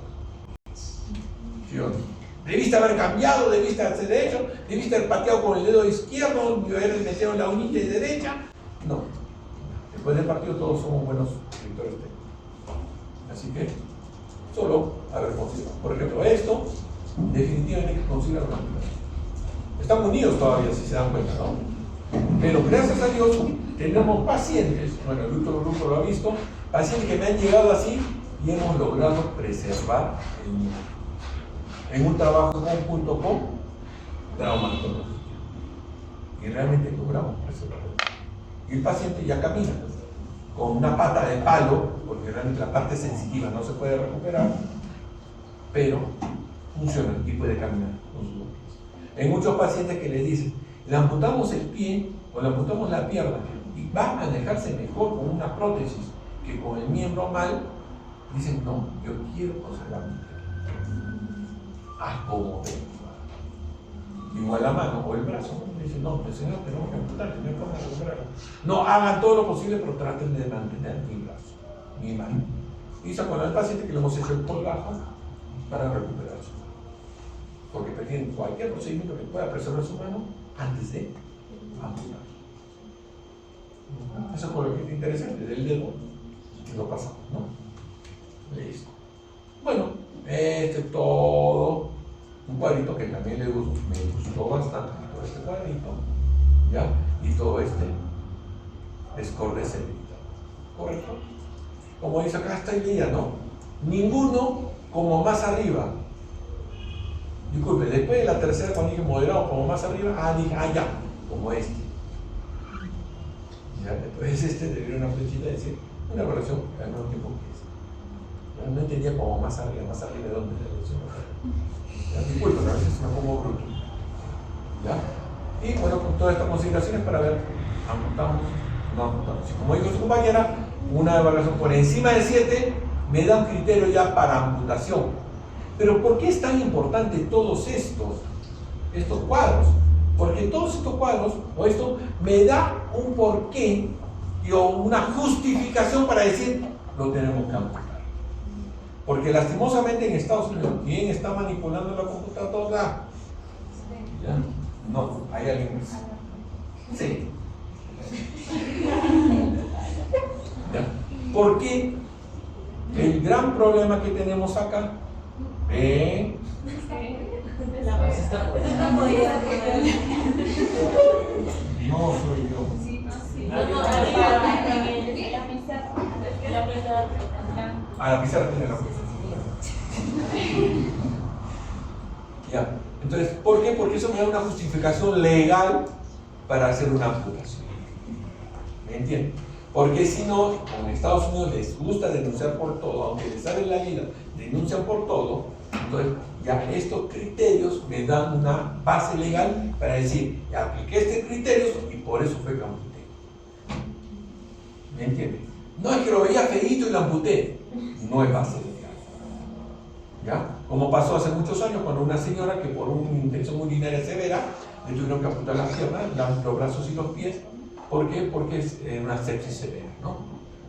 A: ¿Sí o no? Debiste haber cambiado, debiste hacer derecho, debiste haber pateado con el dedo izquierdo, haber metido la uñita derecha. No. Después del partido todos somos buenos directores técnicos. Así que, solo haber considerado. Por ejemplo, esto, definitivamente hay que considerar una amputación. Están unidos todavía, si se dan cuenta, ¿no? Pero gracias a Dios tenemos pacientes, bueno, el otro grupo lo ha visto, pacientes que me han llegado así y hemos logrado preservar el niño. En un trabajo conjunto con traumatología. Y realmente logramos preservarlo. Y el paciente ya camina con una pata de palo, porque realmente la parte sensitiva no se puede recuperar, pero funciona y puede caminar con sus pies. Hay muchos pacientes que les dicen, le amputamos el pie o le amputamos la pierna y va a manejarse mejor con una prótesis que con el miembro mal. Dicen, no, yo quiero conservar mi pierna. Como igual la mano o el brazo, dicen, no, pues señor, tenemos que amputar, no hay forma de recuperarlo. No, hagan todo lo posible, pero traten de mantener mi brazo, mi mano. Y con el paciente que le hemos hecho el colgajo para recuperar su mano. Porque prefieren cualquier procedimiento que pueda preservar su mano antes de amputar. Eso es por lo que es interesante, del dedo lo pasamos, ¿no? Listo. Bueno, este es todo un cuadrito que también me gustó bastante, todo este cuadrito, ¿ya? Y todo este descorde cervical, ¿correcto? Como dice acá esta idea, ¿no? Ninguno como más arriba. Disculpe, después de la tercera cuando dije moderado como más arriba, dije, ya, como este. ¿Ya? Entonces este debería una flechita decir una evaluación al mismo tiempo que este. No entendía como más arriba de dónde la evaluación. Disculpen, a veces me pongo bruto. ¿Ya? Y bueno, con todas estas consideraciones para ver, amputamos, no amputamos. Y como dijo su compañera, una evaluación por encima de 7 me da un criterio ya para amputación. Pero ¿por qué es tan importante todos estos cuadros? Porque todos estos cuadros, o esto, me da un porqué o una justificación para decir, lo tenemos que amputar. Porque lastimosamente en Estados Unidos, ¿quién está manipulando la computadora? ¿Ya? No, hay alguien más. Sí. ¿Ya? Porque el gran problema que tenemos acá, no soy yo. La pizarra tiene la fuerza. Ya. Entonces, ¿por qué? Porque eso me da una justificación legal para hacer una amputación. ¿Me entienden? Porque si no, en Estados Unidos les gusta denunciar por todo, aunque les sale la vida, denuncian por todo. Entonces, ya estos criterios me dan una base legal para decir, ya apliqué este criterio y por eso fue que amputé. ¿Me entienden? No es que lo veía feíto y lo amputé. No es base legal. ¿Ya? Como pasó hace muchos años cuando una señora que por una infección urinaria severa le tuvieron que amputar las piernas, los brazos y los pies, ¿Por qué? Porque es una sepsis severa, ¿no?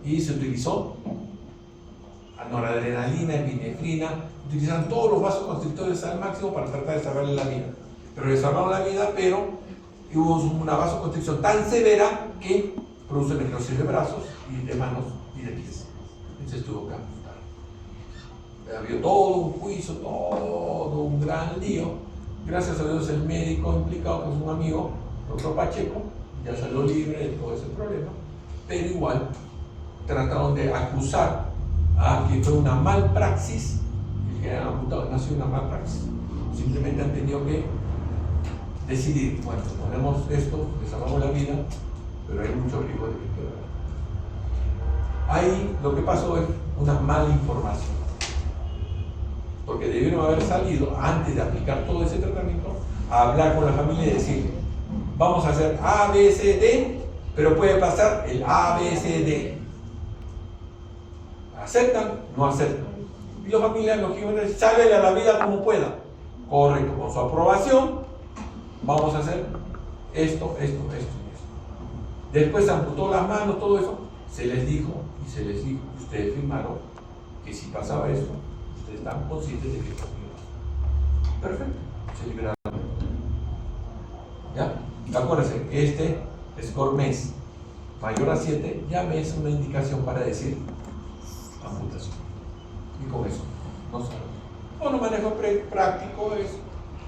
A: Y se utilizó noradrenalina, epinefrina, utilizan todos los vasoconstrictores al máximo para tratar de salvarle la vida. Pero le salvaron la vida, pero hubo una vasoconstricción tan severa que produce necrosis de brazos y de manos y de pies. Entonces tuvo que amputar. Había todo un juicio, todo un gran lío. Gracias a Dios el médico implicado, que es un amigo, doctor Pacheco, ya salió libre de todo ese problema, pero igual trataron de acusar a que fue una malpraxis, el que hayan amputado no ha sido una malpraxis, simplemente han tenido que decidir, bueno, ponemos esto, le salvamos la vida, pero hay mucho riesgo de que quede. Ahí lo que pasó es una mala información, porque debieron haber salido antes de aplicar todo ese tratamiento a hablar con la familia y decir, vamos a hacer A, B, C, D, pero puede pasar el A, B, C, D. ¿Aceptan? No aceptan. Y los familiares lo que iban a decir, sálvele a la vida como pueda. Correcto, con su aprobación, vamos a hacer esto, esto, esto y esto. Después se amputó las manos, todo eso. Se les dijo, ustedes firmaron que si pasaba eso, ustedes están conscientes de que esto iba. Perfecto, se liberaron. ¿Ya? Acuérdense, este score MES mayor a 7 ya me es una indicación para decir amputación. Y con eso no sabemos. Bueno, manejo práctico es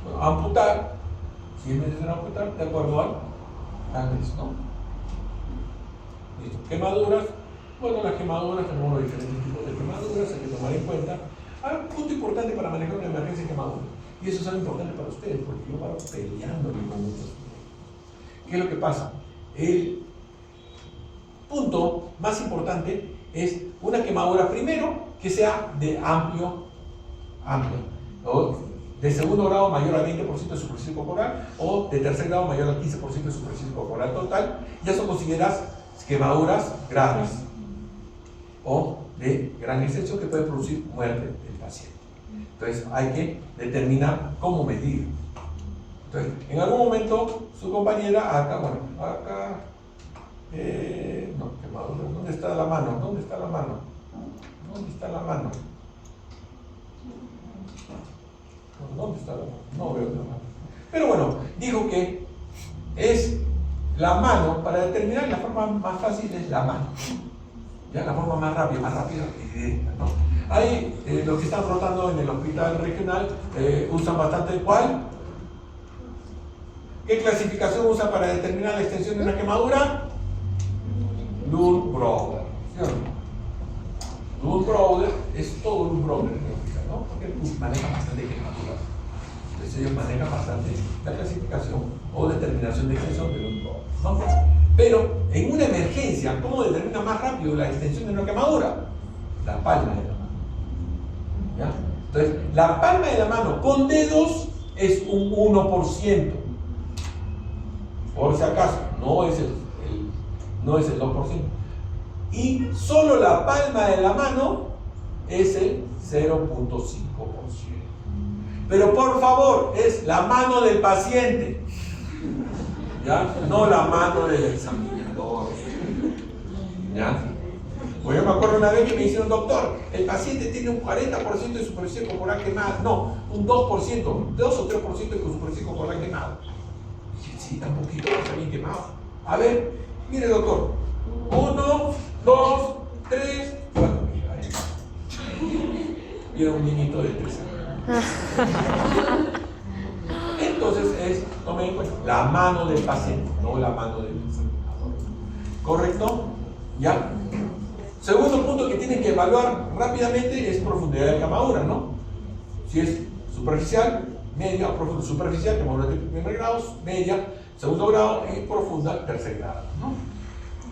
A: bueno, amputar, si es necesario amputar, de acuerdo al MES, ¿no? Listo. Quemaduras. Bueno, las quemaduras, tenemos los diferentes tipos de quemaduras, hay que tomar en cuenta. Hay un punto importante para manejar una emergencia de quemadura. Y eso es algo importante para ustedes, porque yo paro peleándome con muchos. ¿Qué es lo que pasa? El punto más importante es una quemadura, primero, que sea de amplio, o de segundo grado mayor al 20% de superficie corporal, o de tercer grado mayor al 15% de superficie corporal total. Ya son consideradas quemaduras graves o de gran extensión que puede producir muerte del paciente. Entonces hay que determinar cómo medir. Entonces, en algún momento su compañera, acá, no, quemadura, ¿dónde está la mano? ¿Dónde está la mano? ¿Dónde está la mano? ¿Dónde está la mano? No veo la mano. Pero bueno, dijo que es la mano, para determinar la forma más fácil es la mano. Ya la forma más rápida y directa, ¿no? Ahí los que están rotando en el hospital regional usan bastante ¿cuál? ¿Qué clasificación usa para determinar la extensión de una quemadura? Lund-Browder. Lund-Browder es todo Lund-Browder en el hospital, ¿no? Porque maneja bastante quemaduras. Entonces ellos manejan bastante la clasificación o determinación de extensión de Lund-Browder, ¿no? Pero en una emergencia, ¿cómo determina más rápido la extensión de una quemadura? La palma de la mano. ¿Ya? Entonces, la palma de la mano con dedos es un 1%. Por si acaso, no es el 2%. Y solo la palma de la mano es el 0.5%. Pero por favor, es la mano del paciente, ¿ya? No la mano del examinador, ¿ya? Pues yo me acuerdo una vez que me hicieron, doctor, el paciente tiene un 40% de superficie corporal quemada. No, un 2%, 2 o 3% de superficie corporal quemada. Sí, está un poquito, está bien quemado. A ver, mire doctor, 1, 2, 3, 4. Y era un niñito de 3 años. Entonces tomen en cuenta, la mano del paciente, no la mano del examinador. ¿Correcto? ¿Ya? Segundo punto que tienen que evaluar rápidamente es profundidad de quemadura, ¿no? Si es superficial, media o profunda. Superficial, quemadura de primer grado, media, segundo grado y profunda, tercer grado, ¿no?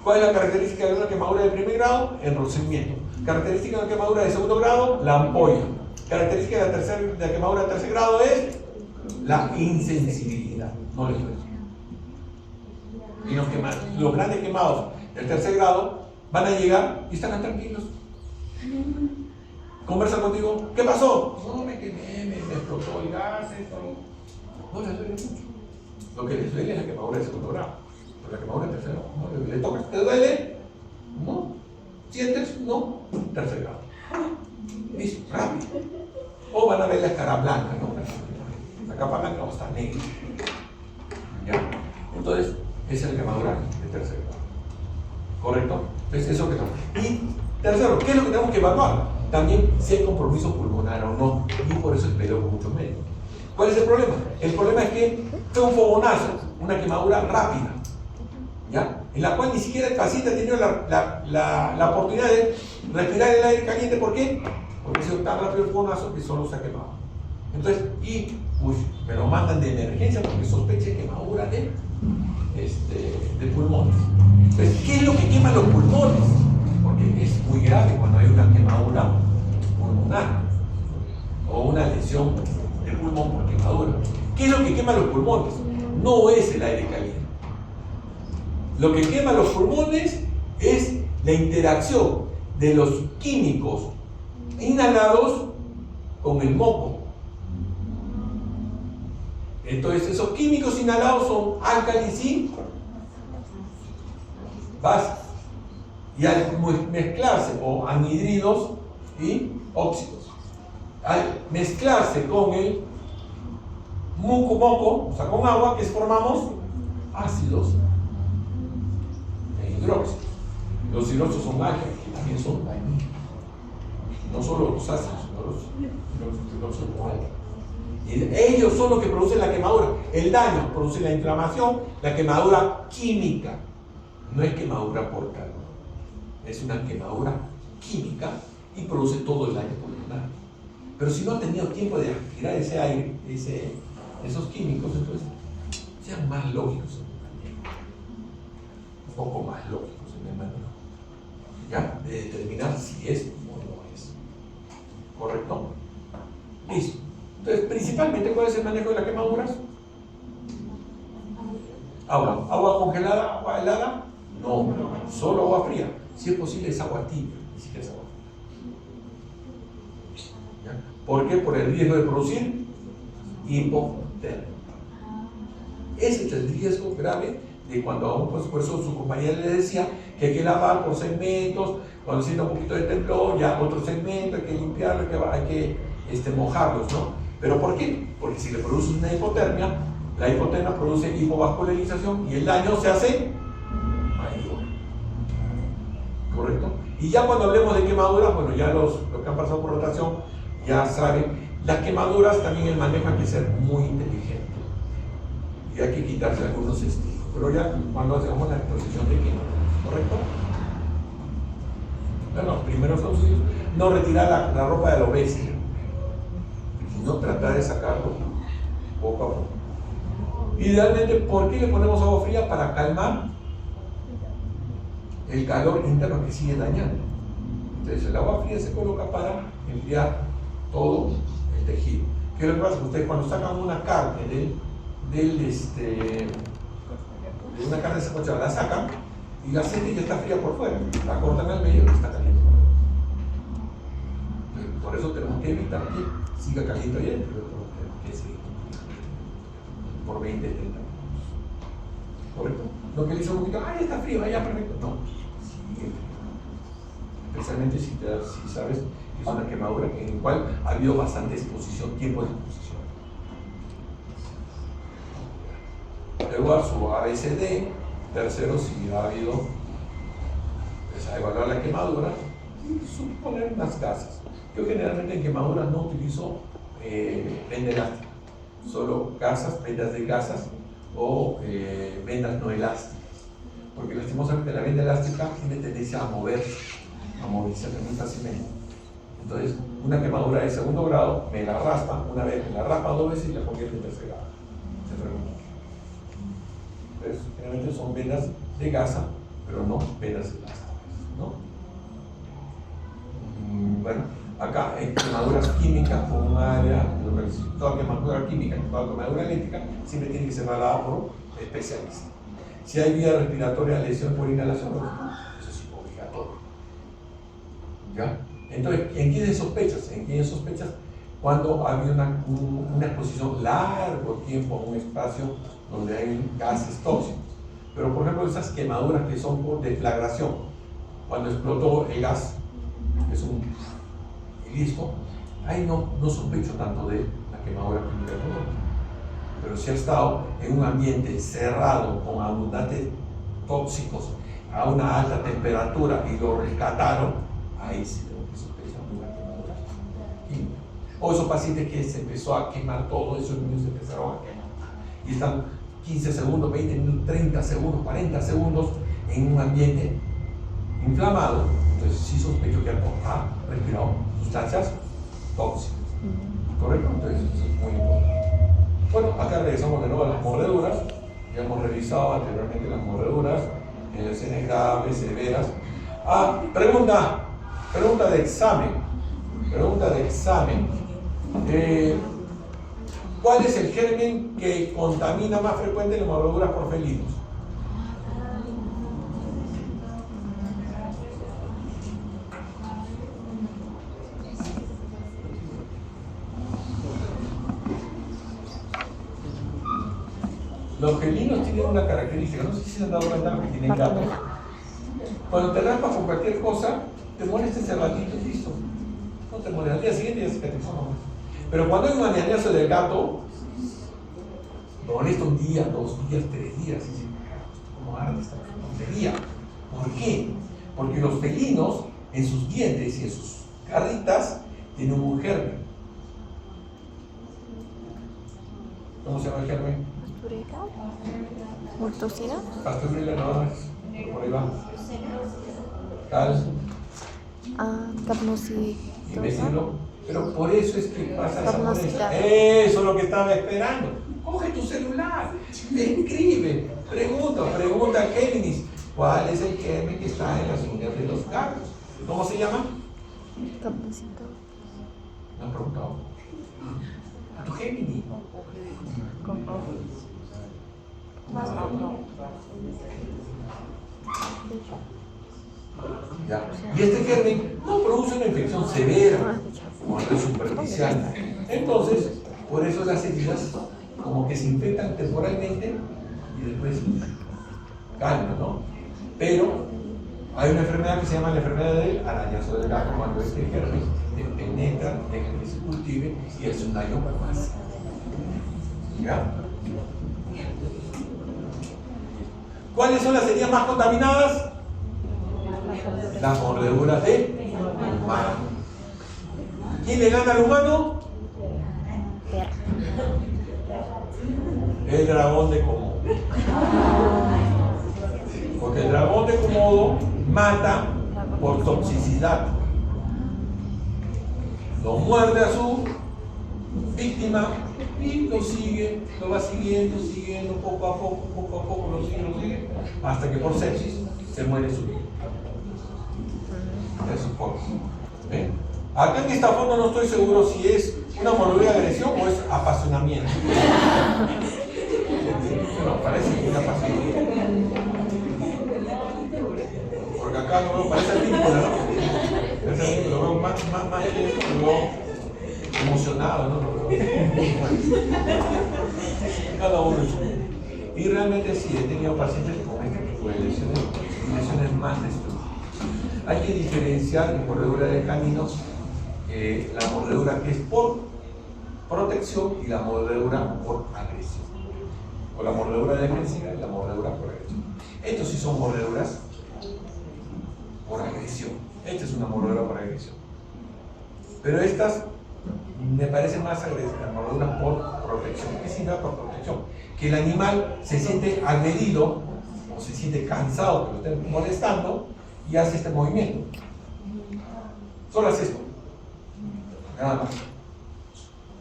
A: ¿Cuál es la característica de una quemadura de primer grado? Enrojecimiento. Característica de una quemadura de segundo grado, la ampolla. Característica de la quemadura de tercer grado es la insensibilidad, no les duele. Y los grandes quemados del tercer grado van a llegar y están tranquilos. Conversan contigo, ¿qué pasó? No, me quemé, me explotó el gas, esto. No les duele mucho. Lo que les duele es la quemadura de segundo grado. Por la quemadura tercer grado. ¿No? Le tocas, ¿te duele? No. ¿Sientes? No. Tercer grado. Listo, rápido. O van a ver la cara blanca, ¿no? La capa blanca o está negra. ¿Ya? Entonces, esa es la quemadura de tercer grado. ¿Correcto? Entonces, eso que tenemos. Y tercero, ¿qué es lo que tenemos que evaluar? También si hay compromiso pulmonar o no. Y por eso es peleo con muchos médicos. ¿Cuál es el problema? El problema es que fue un fogonazo, una quemadura rápida, ¿ya? En la cual ni siquiera el paciente ha tenido la oportunidad de respirar el aire caliente. ¿Por qué? Porque ha sido tan rápido el fogonazo que solo se ha quemado. Entonces, me lo mandan de emergencia porque sospeché quemadura de pulmones. Entonces, ¿qué es lo que quema los pulmones? Porque es muy grave cuando hay una quemadura pulmonar o una lesión de pulmón por quemadura. ¿Qué es lo que quema los pulmones? No es el aire caliente. Lo que quema los pulmones es la interacción de los químicos inhalados con el moco. Entonces, esos químicos inhalados son álcalis y bases. Y al mezclarse, o anhidridos y óxidos, al mezclarse con el moco, o sea, con agua, que formamos ácidos e hidróxidos. Los hidróxidos son álcalis, que también son dañinos. No solo los ácidos, sino los hidróxidos son álcalis. Y ellos son los que producen la quemadura. El daño produce la inflamación, la quemadura química. No es quemadura por calor, es una quemadura química y produce todo el daño pulmonar. Pero si no han tenido tiempo de aspirar ese aire, esos químicos, entonces sean más lógicos, un poco más lógicos en el manejo, ¿ya? De determinar si es o no es. ¿Correcto? Listo. Entonces, principalmente, ¿cuál es el manejo de las quemaduras? Agua congelada, agua helada, no, solo agua fría. Si es posible, es agua tibia, ni siquiera es agua fría. ¿Ya? ¿Por qué? Por el riesgo de producir hipotermia. Ese es el riesgo grave de cuando a un, pues, por eso su compañera le decía que hay que lavar por segmentos, cuando sienta un poquito de temblor, ya otro segmento, hay que limpiarlo, hay que mojarlos, ¿no? ¿Pero por qué? Porque si le produce una hipotermia, la hipotermia produce hipovascularización y el daño se hace mayor. ¿Correcto? Y ya cuando hablemos de quemaduras, bueno, ya los que han pasado por rotación ya saben, las quemaduras también el manejo hay que ser muy inteligente. Y hay que quitarse algunos estigmas. Pero ya cuando hacemos la exposición de quemaduras, ¿correcto? Bueno, primeros auxilios, no retirar la ropa de la bestia, sino tratar de sacarlo poco a poco. Idealmente, ¿por qué le ponemos agua fría? Para calmar el calor interno que sigue dañando. Entonces el agua fría se coloca para enfriar todo el tejido. ¿Qué es lo que pasa? Ustedes cuando sacan una carne de una carne sancochada, la sacan y la sienten que está fría por fuera, la cortan al medio y está caliente por dentro. Por eso tenemos que evitar que siga caliente ahí dentro, que siga por 20, 30 minutos. ¿Correcto? No que le hizo un poquito, ¡ay, está frío! ¡Ya, perfecto! No, sigue frío. Especialmente si sabes que es una quemadura en la cual ha habido bastante exposición, tiempo de exposición. Luego a su ABCD, tercero, si ha habido, pues, a evaluar la quemadura y suponer unas gasas. Yo generalmente en quemaduras no utilizo venda elástica, solo gasas, vendas de gasas o vendas no elásticas, porque lastimosamente la venda elástica tiene tendencia a moverse muy fácilmente. Entonces, una quemadura de segundo grado me la raspa una vez, me la raspa dos veces y la convierte en tercer grado. Se pregunta. Entonces, generalmente son vendas de gasa, pero no vendas elásticas, ¿no? Bueno, acá en quemaduras químicas por un área, toda quemadura química, toda quemadura eléctrica, siempre tiene que ser evaluada por especialista. Si hay vía respiratoria, lesión por inhalación, eso es obligatorio. ¿Ya? Entonces, ¿en quiénes sospechas? ¿En quiénes sospechas? Cuando ha habido una exposición largo tiempo a un espacio donde hay gases tóxicos. Pero por ejemplo esas quemaduras que son por deflagración, cuando explotó el gas, es un y listo, ahí no sospecho tanto de la quemadura química del producto. Pero si ha estado en un ambiente cerrado con abundantes tóxicos a una alta temperatura y lo rescataron, ahí sí tengo que sospechar de una quemadura química. O esos pacientes que se empezó a quemar todo, esos niños se empezaron a quemar y están 15 segundos, 20 minutos, 30 segundos, 40 segundos en un ambiente inflamado, entonces sí sospecho que ha respirado sustancias tóxicas. ¿Correcto? Entonces eso es muy importante. Bueno, acá regresamos de nuevo a las mordeduras. Ya hemos revisado anteriormente las mordeduras, lesiones graves, severas. Pregunta de examen. Pregunta de examen. ¿Cuál es el germen que contamina más frecuente las mordeduras por felinos? Los felinos tienen una característica, no sé si se han dado cuenta que tienen gatos. Cuando te raspas con cualquier cosa, te molesta ese ratito y listo. No te molesta, al día siguiente ya cicatrizó nomás. Pero cuando hay un arañazo del gato, me molesta un día, 2 días, 3 días, y dice, ¿cómo arde esta tontería? ¿Por qué? Porque los felinos, en sus dientes y en sus garritas, tienen un germen. ¿Cómo se llama el germen?
C: ¿Mortocina?
A: Pasturila no es, por ahí va. Cal, imbécilo. Pero por eso es que pasa esa molestia. Eso es lo que estaba esperando. Coge tu celular, escribe, pregunta a Géminis, ¿cuál es el germen que está en las uñas de los gatos? ¿Cómo se llama?
C: Capnocito.
A: ¿Me han preguntado? ¿A tu Géminis? Ya. Y este germen no produce una infección severa cuando es superficial. Entonces, por eso las heridas como que se infectan temporalmente y después calman, ¿no? Pero hay una enfermedad que se llama la enfermedad del arañazo del gato, cuando este germen penetra, deja que se cultive y es un daño más. ¿Ya? ¿Cuáles son las heridas más contaminadas? Las mordeduras de humano. ¿Quién le gana al humano? El dragón de Komodo. Porque el dragón de Komodo mata por toxicidad. Lo muerde a su víctima y lo sigue, lo va siguiendo poco a poco, lo sigue, hasta que por sepsis se muere su víctima. Es su forma. ¿Ven? Acá en esta foto no estoy seguro si es una mordedura de agresión o es apasionamiento. No, parece que es apasionamiento. Porque acá lo veo, parece ridículo, ¿no? Parece ridículo, lo veo más que eso, lo veo emocionado, ¿no? Cada uno en su mundo. Y realmente sí, he tenido pacientes con este tipo de lesiones más destructivas. Hay que diferenciar en mordedura de caninos la mordedura que es por protección y la mordedura por agresión. O la mordedura defensiva y la mordedura por agresión. Estos sí son mordeduras por agresión. Esta es una mordedura por agresión. Pero estas me parecen más agresivas, mordeduras por protección. ¿Qué significa por protección? Que el animal se siente agredido o se siente cansado que lo estén molestando y hace este movimiento. Solo hace esto. Nada más.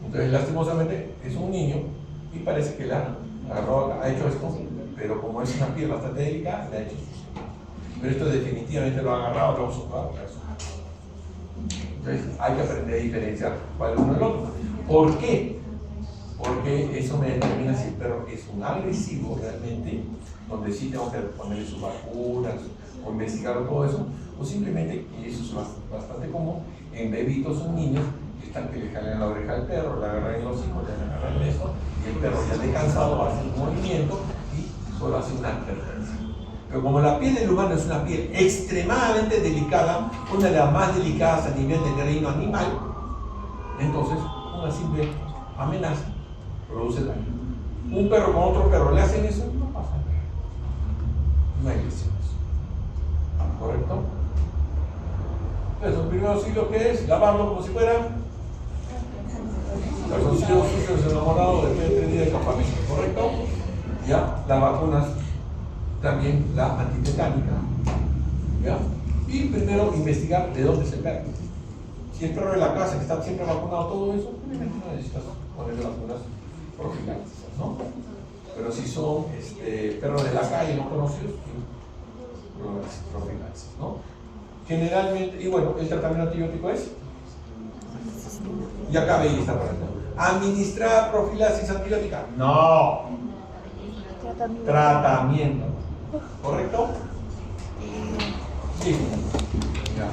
A: Entonces, lastimosamente, es un niño y parece que la agarró, ha hecho esto, pero como es una piel bastante delicada, le ha hecho esto. Pero esto definitivamente lo ha agarrado, lo ha socado. Entonces, hay que aprender a diferenciar cuál es uno del otro. ¿Por qué? Porque eso me determina si el perro es un agresivo realmente, donde sí tengo que ponerle sus vacunas o investigar todo eso, o simplemente, y eso es bastante común, en bebitos o niños que están que le jalan la oreja al perro, le agarran en los hijos, le agarran esto, y el perro ya de cansado hace un movimiento y solo hace una advertencia. Pero como la piel del humano es una piel extremadamente delicada, una de las más delicadas a nivel del reino animal, entonces una simple amenaza produce daño. Un perro con otro perro le hacen eso, no pasa nada. No hay lesiones. ¿Correcto? Entonces, el primer auxilio, ¿qué es? Lavarlo como si fuera calzoncillos sucios enamorados después de 3 días de campamento. ¿Correcto? Ya, las vacunas, también la antitetánica. ¿Ya? Y primero investigar de dónde es el perro. Si el perro de la casa que está siempre vacunado, todo eso, obviamente no necesitas ponerle vacunas profilácticas, ¿no? Pero si son perros de la calle no conocidos, sí, profilaxis, ¿no? Generalmente, y bueno, el tratamiento antibiótico es, y acá veis esta parte. ¿Administrar profilaxis antibiótica? No. Tratamiento. ¿Correcto? Sí. Ya.